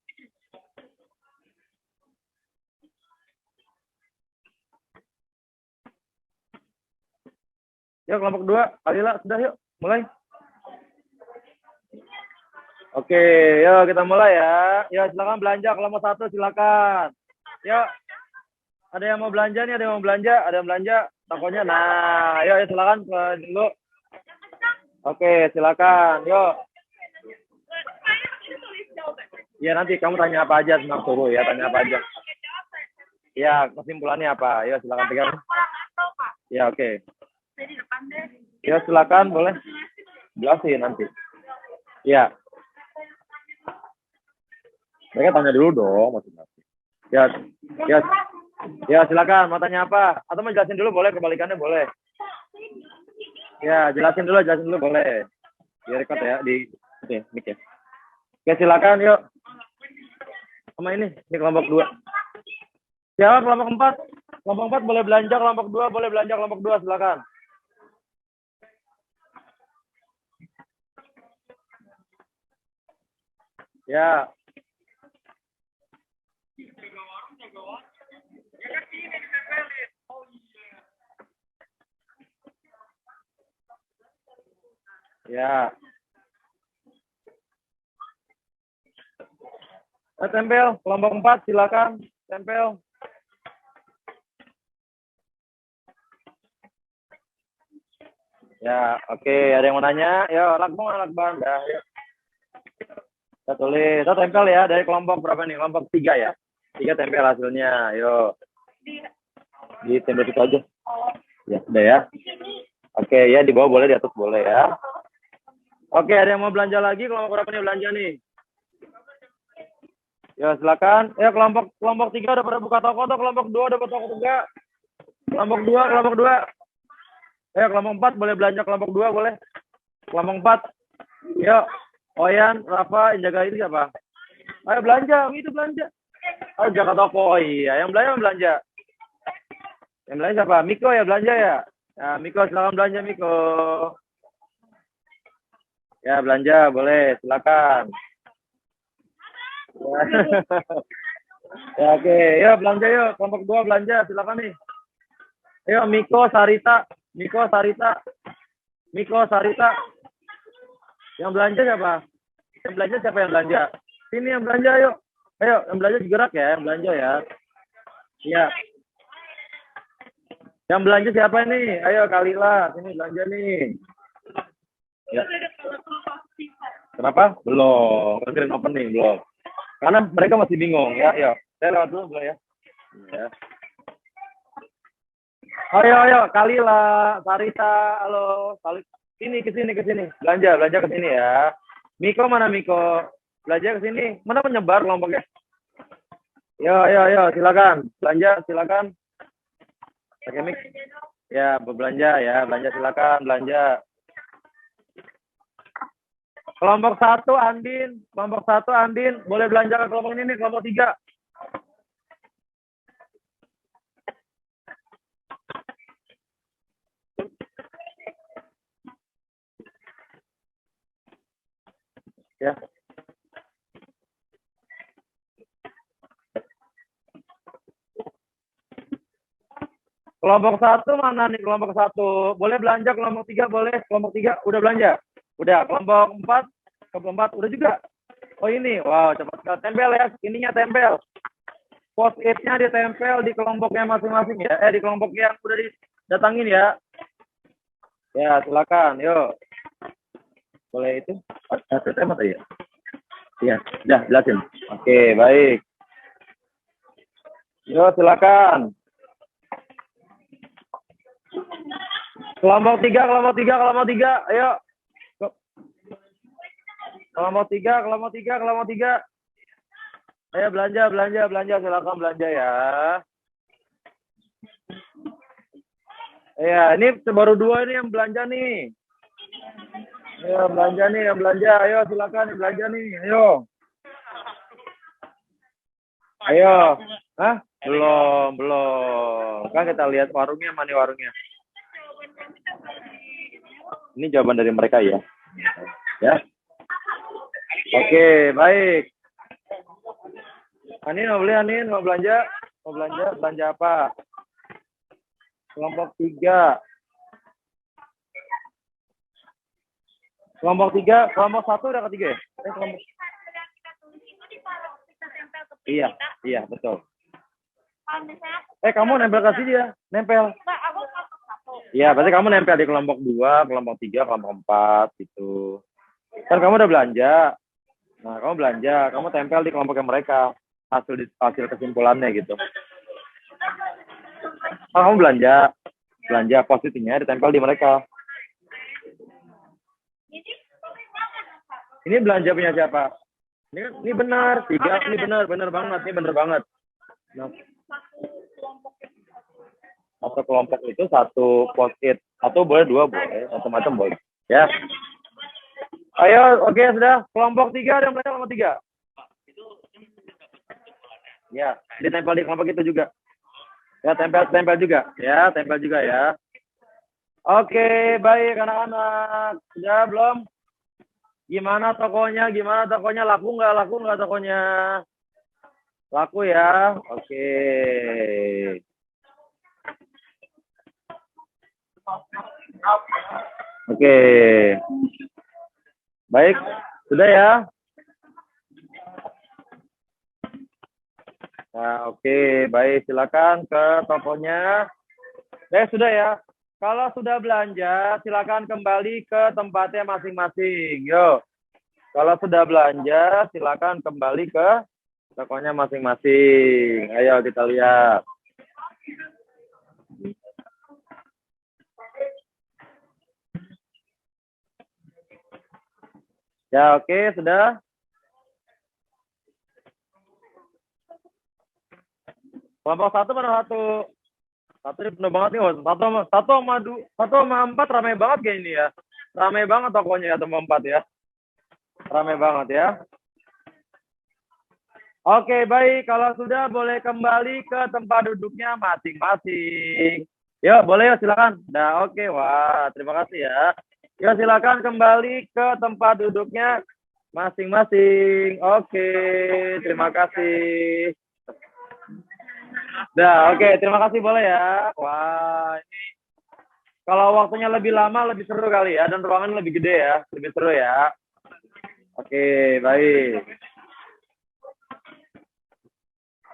Yuk kelompok 2, Alila sudah yuk, mulai. Oke, yuk kita mulai ya. Ya, silakan belanja kelompok 1, silakan. Yuk. Ada yang mau belanja nih, ada yang belanja tokonya. Nah, yuk silakan dulu. Oke, silakan. Yuk. Ya, nanti kamu tanya apa aja sama suruh ya, tanya apa aja. Ya, kesimpulannya apa? Yuk silakan pegang. Ya, oke. Ya, silakan boleh. Jelasin nanti. Ya. Mereka tanya dulu dong masing-masing. Ya. Ya, silakan. Mau tanya apa? Atau mau jelasin dulu boleh, kebalikannya boleh. Ya, jelasin dulu boleh. Di record ya, di mic ya. Oke, silakan yuk. Sama ini kelompok 2. Siapa kelompok 4? Kelompok 4 boleh belanja, kelompok 2 boleh belanja, kelompok 2 silakan. Ya. Ya. Tempel, kelompok 4 silakan. Tempel. Ya, oke. Ada yang mau nanya? Ya, anak bang. Ya, yuk. Kita tulis. Kita tempel ya. Dari kelompok berapa nih? Kelompok 3 ya. 3 tempel hasilnya. Yuk. Di tempel itu aja. Ya, udah ya. Oke, ya di bawah boleh, di atas boleh ya. Oke, ada yang mau belanja lagi? Kelompok berapa nih belanja nih? Ya, silakan. Ya, kelompok 3 udah pada buka toko atau kelompok 2 udah buka toko enggak? Kelompok 2. Ya, kelompok 4 boleh belanja, kelompok 2 boleh. Kelompok 4. Yuk. Oyan, Rafa, yang jaga ini siapa? Ayo belanja, itu belanja. Ayo jaga toko. Oh iya, yang belanja. Yang belanja siapa? Miko ya belanja ya? Ya, Miko silakan belanja Miko. Ya, belanja boleh, silakan. Ya, oke, ya belanja yuk, kelompok 2 belanja, silakan nih. Ayo Miko Sarita. Yang belanja siapa? Yang belanja? Sini yang belanja yuk. Ayo, yang belanja digerak ya, yang belanja ya. Iya. Yang belanja siapa nih? Ayo Kalila, sini belanja nih. Ya. Kenapa? Belum. Screen opening belum. Karena mereka masih bingung ya. Ayo, saya lewat dulu boleh ya. Ya. Ayo, Kalila, Sarita, halo, Sini ke sini. Belanja ke sini ya. Miko mana Miko? Belanja ke sini. Mana penyebar kelompoknya? Yo, silakan. Belanja, silakan. Pakai mic. Ya, belanja ya. Belanja silakan, belanja. Kelompok 1 Andin. Boleh belanja ke kelompok ini nih, kelompok 3. Ya. Kelompok 1 mana nih? Kelompok 1. Boleh belanja, kelompok 3 boleh. Kelompok 3 udah belanja. Udah, kelompok 4 udah juga. Oh ini, wow, cepat tempel ya. Ininya tempel. Post-it-nya ditempel di kelompoknya masing-masing ya. Di kelompok yang udah didatangin ya. Ya, silakan. Yuk. Boleh itu? Tema tadi ya? Iya, udah jelasin. Oke, baik. Yuk, silakan. Kelompok 3. Ayo. Kelompok 3. Ayo belanja. Silakan belanja ya. Ya, ini baru 2 ini yang belanja nih. Ayo belanja. Ayo silakan belanja nih. Ayo. Hah? Belum. Kan kita lihat warungnya, mana warungnya. Ini jawaban dari mereka ya. Ya. Oke, baik. Anin mau belanja? Belanja apa? Kelompok 3. Kelompok 1 udah ketiga ya? Kelompok... Iya, betul. Kamu nempel ke sini ya? Nempel. Iya, berarti kamu nempel di kelompok 2, kelompok 3, kelompok 4 gitu. Kan kamu udah belanja. Nah, kamu belanja, kamu tempel di kelompoknya mereka. Hasil kesimpulannya gitu. Kalau kamu belanja positifnya ditempel di mereka. Ini belanja punya siapa? Ini benar, 3, ini benar banget. Nah. satu kelompok itu satu post-it. Satu boleh, dua boleh, macam-macam boleh. Ya. Ayo, oke, sudah. Kelompok 3, ada yang belajar kelompok 3? Ya, ditempel di kelompok itu juga. Ya, tempel juga. Ya, tempel juga ya. Oke, baik anak-anak. Sudah belum? Gimana tokonya? Laku nggak tokonya? Laku ya. Oke. Oke. Baik, sudah ya. Nah, oke, baik, silakan ke tokonya. Sudah ya. Kalau sudah belanja, silakan kembali ke tempatnya masing-masing. Yuk. Kalau sudah belanja, silakan kembali ke tokonya masing-masing. Ayo kita lihat. Ya, oke, sudah. Kelompok 1 mana 1? 1 ini penuh banget nih, satu sama 4 ramai banget kayak ini ya. Ramai banget tokonya ya, sama 4 ya. Ramai banget ya. Oke, baik. Kalau sudah boleh kembali ke tempat duduknya masing-masing. Yuk, boleh yuk, silakan. Nah, oke. Wah, terima kasih ya. Yuk, silakan kembali ke tempat duduknya masing-masing. Oke, terima kasih. Nah, oke, terima kasih, boleh ya. Wah, ini kalau waktunya lebih lama lebih seru kali ya, dan ruangan lebih gede ya, lebih seru ya. Oke, baik.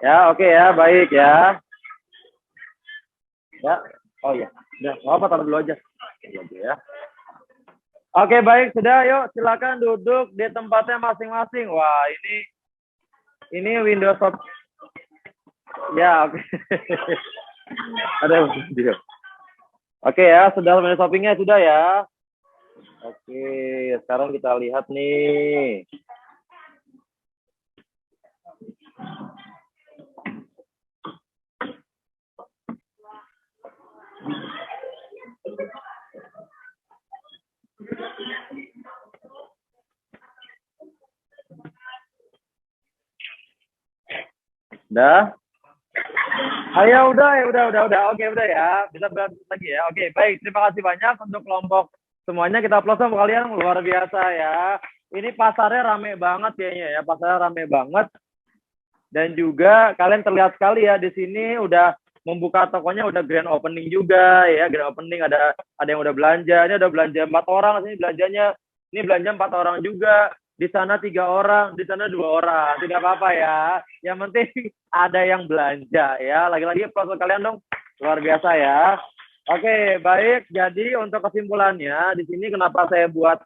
Ya, oke ya, baik ya. Ya, oh ya, udah, nggak apa, taruh dulu aja. Ya. Oke, baik, sudah, yuk, silakan duduk di tempatnya masing-masing. Wah, ini Windows Shop. Ya, oke. Ada video. Oke ya, sudah menu shoppingnya sudah ya. Oke, sekarang kita lihat nih. Udah? Ayo udah. Oke, udah ya. Bisa berlanjut lagi ya. Oke, baik. Terima kasih banyak untuk kelompok semuanya. Kita aplaus sama kalian, luar biasa ya. Ini pasarnya rame banget kayaknya ya. Pasarnya rame banget. Dan juga kalian terlihat sekali ya di sini udah membuka tokonya, udah grand opening juga ya. Grand opening ada yang udah belanja. Ini udah belanja 4 orang sini belanjanya. Ini belanja 4 orang juga. Di sana 3 orang, di sana 2 orang. Tidak apa-apa ya. Yang penting ada yang belanja ya. Lagi-lagi aplaus kalian dong. Luar biasa ya. Oke, baik. Jadi untuk kesimpulannya, di sini kenapa saya buat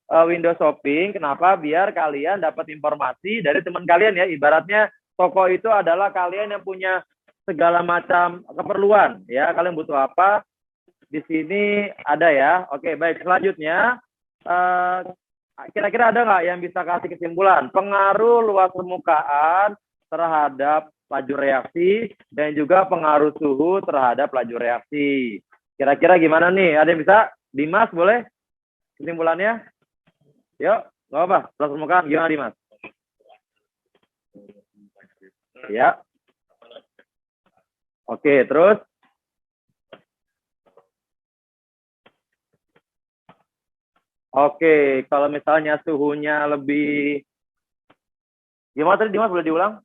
Windows Shopping? Kenapa? Biar kalian dapat informasi dari teman kalian ya. Ibaratnya toko itu adalah kalian yang punya segala macam keperluan ya. Kalian butuh apa? Di sini ada ya. Oke, baik. Selanjutnya, kira-kira ada nggak yang bisa kasih kesimpulan pengaruh luas permukaan terhadap laju reaksi dan juga pengaruh suhu terhadap laju reaksi? Kira-kira gimana nih? Ada yang bisa? Dimas boleh kesimpulannya? Yuk, nggak apa, luas permukaan gimana Dimas? Ya. Oke, terus? Oke, kalau misalnya suhunya lebih, gimana tadi Dimas, boleh diulang?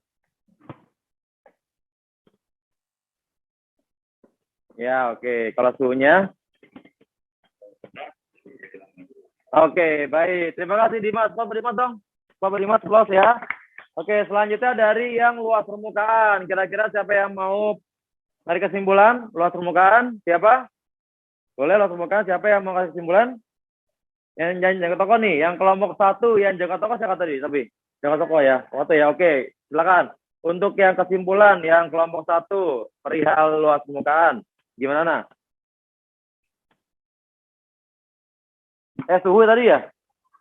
Ya, oke. Kalau suhunya? Oke, baik. Terima kasih Dimas. Pak Dimas dong. Pak Dimas close ya. Oke, selanjutnya dari yang luas permukaan. Kira-kira siapa yang mau tarik kesimpulan? Luas permukaan, siapa? Boleh luas permukaan, siapa yang mau kasih kesimpulan? Yang jaga toko nih, yang kelompok 1 yang jaga toko siapa tadi? Tapi jaga toko ya, foto ya. Oke, silakan. Untuk yang kesimpulan, yang kelompok 1 perihal luas permukaan, gimana nah? Suhu tadi ya?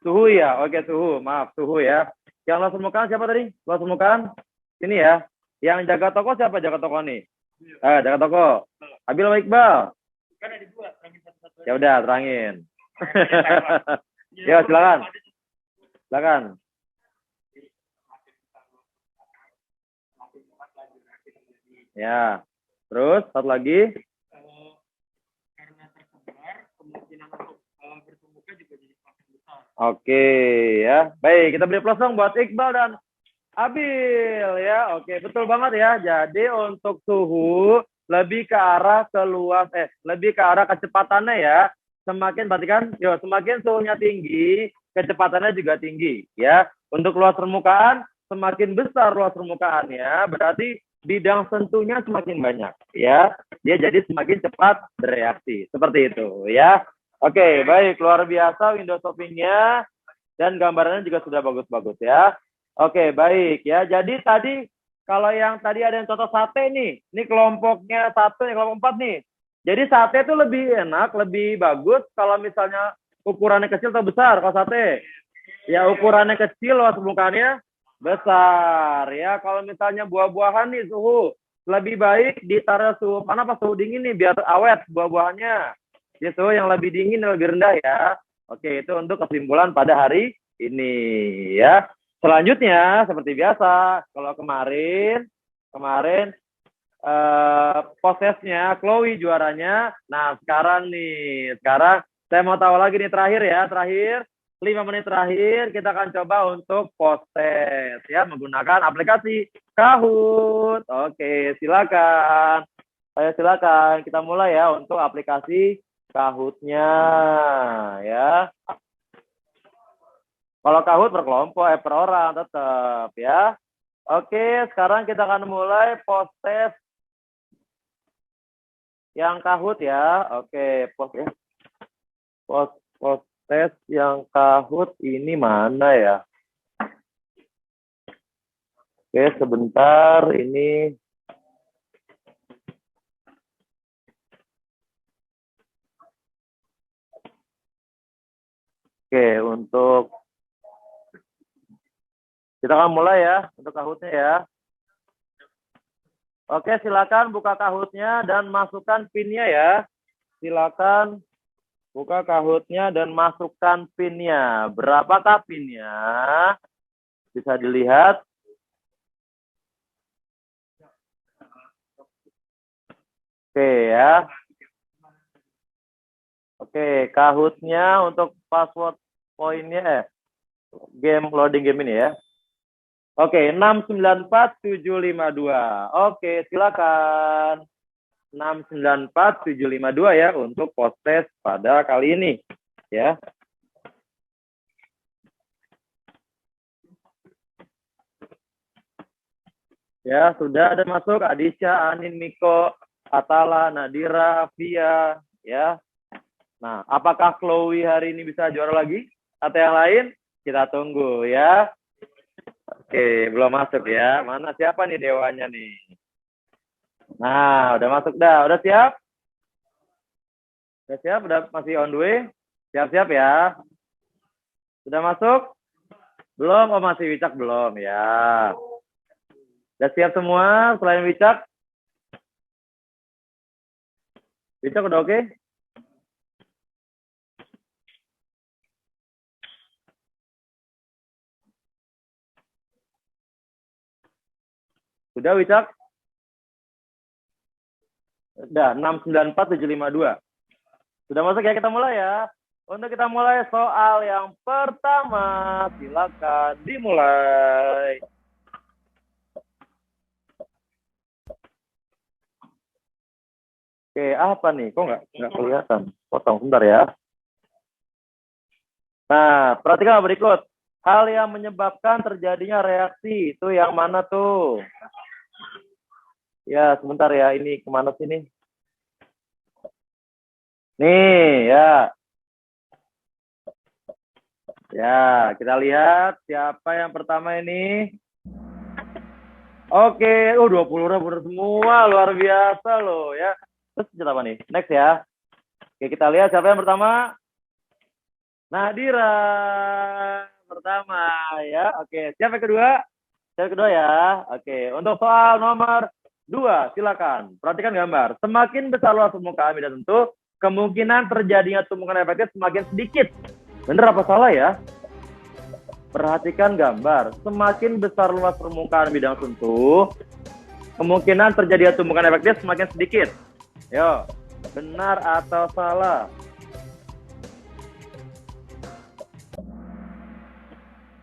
Suhu ya, oke suhu, maaf suhu ya. Yang luas permukaan siapa tadi? Luas permukaan? Ini ya. Yang jaga toko siapa jaga toko nih? Dekat toko. Abil sama Iqbal. Kan ada dua, terangin satu-satu. Ya udah, terangin. Ya, silakan. Silakan. Ya. Terus satu lagi. Karena tersebar, kemungkinan untuk bertumbuhnya juga jadi semakin besar. Oke, ya. Baik, kita beri plus dong buat Iqbal dan Abil ya. Oke, betul banget ya. Jadi untuk suhu lebih ke arah lebih ke arah kecepatannya ya. Semakin perhatikan, semakin suhunya tinggi, kecepatannya juga tinggi ya. Untuk luas permukaan, semakin besar luas permukaannya, berarti bidang sentuhnya semakin banyak ya. Dia jadi semakin cepat bereaksi. Seperti itu ya. Oke, baik, luar biasa window shoppingnya dan gambarannya juga sudah bagus-bagus ya. Oke, baik ya. Jadi tadi kalau yang tadi ada yang contoh sate nih, ini kelompoknya 1, nih, kelompok 4 nih. Jadi sate itu lebih enak, lebih bagus kalau misalnya ukurannya kecil atau besar kalau sate. Ya ukurannya kecil, luas permukaannya besar ya. Kalau misalnya buah-buahan nih suhu lebih baik ditaruh suhu panas apa suhu dingin nih biar awet buah-buahannya. Di suhu yang lebih dingin dan lebih rendah ya. Oke, itu untuk kesimpulan pada hari ini ya. Selanjutnya seperti biasa, kalau kemarin prosesnya Chloe juaranya. Nah, sekarang saya mau tahu lagi nih terakhir 5 menit terakhir kita akan coba untuk post test ya menggunakan aplikasi Kahoot. Oke, silakan. Silakan kita mulai ya untuk aplikasi Kahoot-nya ya. Kalau Kahoot per kelompok, per orang tetap ya. Oke, sekarang kita akan mulai post test yang Kahoot ya. Oke, post test yang Kahoot ini mana ya? Oke, sebentar ini. Oke, untuk kita akan mulai ya untuk Kahoot-nya ya. Oke, silakan buka Kahoot-nya dan masukkan PIN-nya ya. Silakan buka Kahoot-nya dan masukkan PIN-nya. Berapakah PIN-nya? Bisa dilihat. Oke ya. Oke, Kahoot-nya untuk password poinnya loading game ini ya. Oke, 694-752. Oke, silakan. 694-752 ya untuk post test pada kali ini ya. Ya, sudah ada masuk Adisha, Anin, Miko, Atala, Nadira, Via ya. Nah, apakah Chloe hari ini bisa juara lagi atau yang lain? Kita tunggu ya. Oke, belum masuk ya. Mana siapa nih dewanya nih? Nah, udah masuk dah. Udah siap? Udah siap? Udah masih on the way? Siap-siap ya. Sudah masuk? Belum? Oh, masih Wicak belum ya. Udah siap semua selain Wicak? Wicak udah oke? Sudah Wicak? Udah, 694-752. Sudah masuk ya, kita mulai ya. Untuk kita mulai soal yang pertama, silakan dimulai. Oke, apa nih? Kok nggak kelihatan? Potong sebentar ya. Nah, perhatikan berikut. Hal yang menyebabkan terjadinya reaksi itu yang mana tuh? Ya, sebentar ya. Ini kemana sih nih? Nih, ya. Ya, kita lihat siapa yang pertama ini. Oke, 20 orang benar semua, luar biasa loh ya. Terus cerita apa nih? Next ya. Oke, kita lihat siapa yang pertama. Nadira pertama ya. Oke, siapa yang kedua? Siapa yang kedua ya? Oke, untuk soal nomor 2, silakan. Perhatikan gambar. Semakin besar luas permukaan media tentu, kemungkinan terjadinya tumbukan efektif semakin sedikit. Bener apa salah ya? Perhatikan gambar. Semakin besar luas permukaan bidang tentu, kemungkinan terjadinya tumbukan efektif semakin sedikit. Yo, benar atau salah?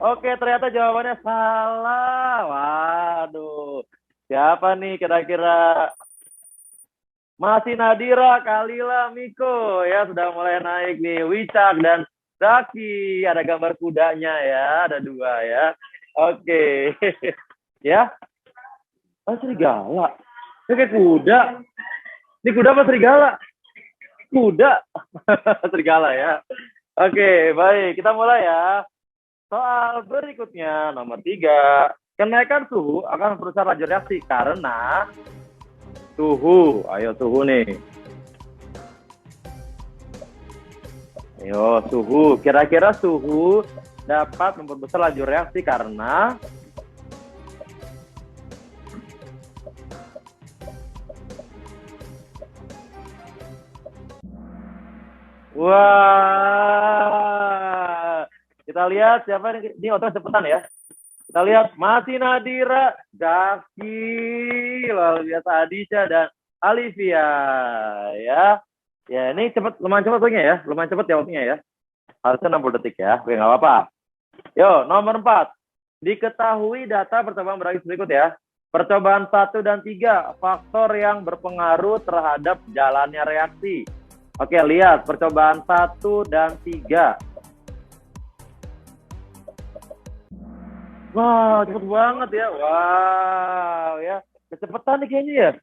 Oke, ternyata jawabannya salah. Waduh. Siapa nih kira-kira? Masih Nadira, Kalila, Miko ya sudah mulai naik nih. Wicak dan Zaki. Ada gambar kudanya ya, ada 2 ya. Oke. Ya. Oh, serigala. Ini kayak kuda. Ini kuda apa serigala? Kuda. Serigala ya. Oke, baik. Kita mulai ya. Soal berikutnya, nomor 3. Kenaikan suhu akan merusak laju reaksi karena suhu. Ayo suhu nih. Ayo suhu. Kira-kira suhu dapat memperbesar laju reaksi karena wah. Kita lihat siapa ini otot cepetan ya. Kita lihat masih Nadira, Zaki, lalu biasa Adisha dan Alivia ya. Ya ini lumayan cepat waktunya ya. Lumayan cepat ya waktunya ya. Harusnya 60 detik ya. Oke, nggak apa-apa. Yo, nomor 4. Diketahui data percobaan berbagai berikut ya. Percobaan 1 dan 3, faktor yang berpengaruh terhadap jalannya reaksi. Oke, lihat percobaan 1 dan 3. Wah, cepet banget ya. Wow, ya. Kecepatan nih kayaknya ya.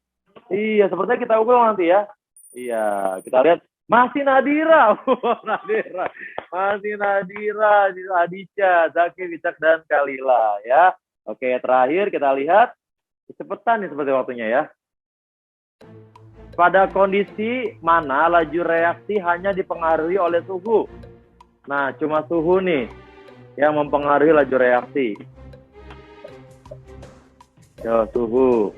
Iya, sepertinya kita ukur nanti ya. Iya, kita lihat. Masih Nadira. Nadira. Masih Nadira, Adisha, Zaki, Wicak, dan Kalila ya. Oke, terakhir kita lihat. Kecepatan nih seperti waktunya ya. Pada kondisi mana laju reaksi hanya dipengaruhi oleh suhu? Nah, cuma suhu nih yang mempengaruhi laju reaksi. Yo, suhu.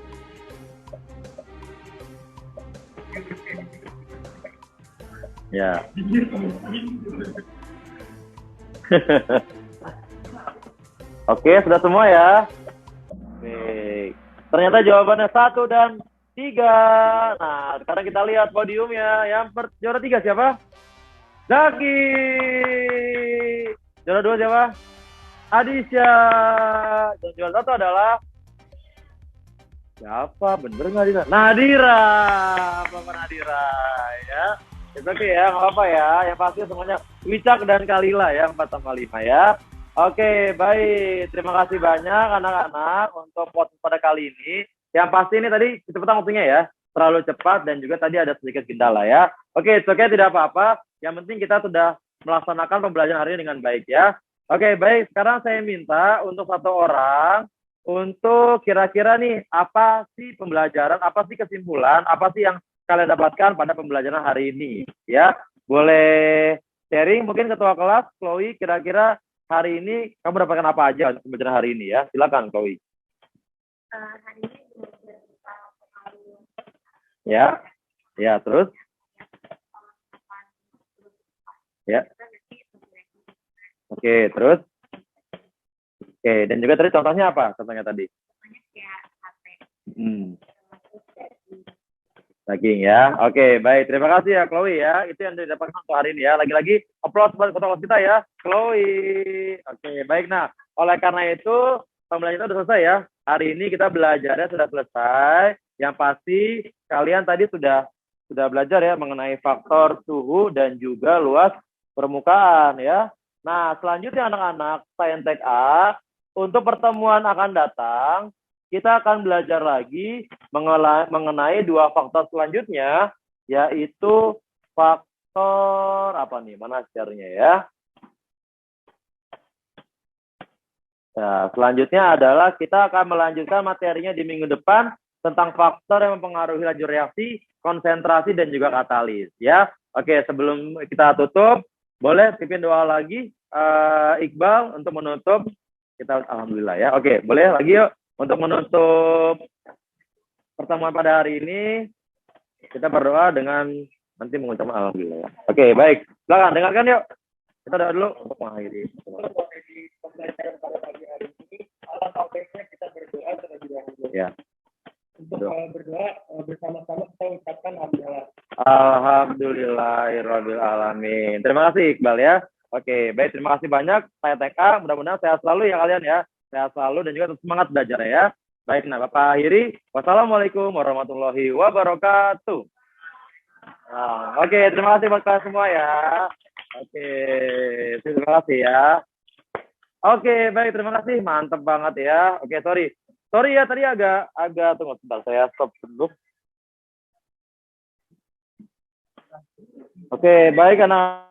Ya. Oke, sudah semua ya. Baik. Ternyata jawabannya 1 dan 3. Nah, sekarang kita lihat podiumnya. Yang juara 3 siapa? Zaki. Juara 2 siapa? Adisha. Dan juara 1 adalah siapa? Bener nggak Nadira? Nadira. Bapak Nadira ya. Itu oke ya, nggak apa-apa ya. Yang pasti semuanya Wicak dan Kalila ya, 4/5 ya. Oke, baik. Terima kasih banyak anak-anak untuk podcast pada kali ini. Yang pasti ini tadi kecepatan waktunya ya. Terlalu cepat dan juga tadi ada sedikit kendala ya. Oke, oke, tidak apa-apa. Yang penting kita sudah melaksanakan pembelajaran hari ini dengan baik ya. Oke, baik. Sekarang saya minta untuk 1 orang untuk kira-kira nih apa sih pembelajaran, apa sih kesimpulan, apa sih yang kalian dapatkan pada pembelajaran hari ini ya. Boleh sharing mungkin ketua kelas Chloe, kira-kira hari ini kamu dapatkan apa aja untuk pembelajaran hari ini ya. Silakan Chloe. Hari ini Ya. Ya, terus? Ya. Oke, terus? Oke, dan juga tadi contohnya apa? Contohnya tadi? Daging ya. Oke, baik. Terima kasih ya Chloe ya. Itu yang didapatkan untuk hari ini ya. Lagi-lagi aplaus buat ketua kelas kita ya, Chloe. Oke, baik. Nah, oleh karena itu pembelajaran sudah selesai ya. Hari ini kita belajarnya sudah selesai. Yang pasti kalian tadi sudah belajar ya mengenai faktor suhu dan juga luas permukaan ya. Nah, selanjutnya anak-anak Saintek A, untuk pertemuan akan datang, kita akan belajar lagi mengenai 2 faktor selanjutnya, yaitu faktor apa nih? Mana share-nya ya? Nah, selanjutnya adalah kita akan melanjutkan materinya di minggu depan tentang faktor yang mempengaruhi laju reaksi, konsentrasi, dan juga katalis ya. Oke, sebelum kita tutup, boleh pimpin doa lagi Iqbal untuk menutup kita. Alhamdulillah ya. Oke, boleh lagi yuk untuk menutup pertemuan pada hari ini. Kita berdoa dengan nanti mengucapkan alhamdulillah. Oke, baik. Silakan dengarkan yuk. Kita doa dulu untuk mengakhiri. Di pembelajaran pada pagi hari ini, alangkah baiknya kita berdoa terlebih dahulu. Ya. Untuk berdoa bersama-sama kita ucapkan alhamdulillah. Alhamdulillahirabbil alamin. Terima kasih Iqbal ya. Oke, baik, terima kasih banyak. Saya TK, mudah-mudahan sehat selalu ya kalian ya. Sehat selalu dan juga tetap semangat belajar ya. Baik, nah Bapak akhiri. Wassalamualaikum warahmatullahi wabarakatuh. Nah, oke, terima kasih buat kalian semua ya. Oke, terima kasih ya. Oke, baik, terima kasih. Mantap banget ya. Oke, sorry ya, tadi agak tunggu sebentar, saya stop dulu. Oke, baik anak.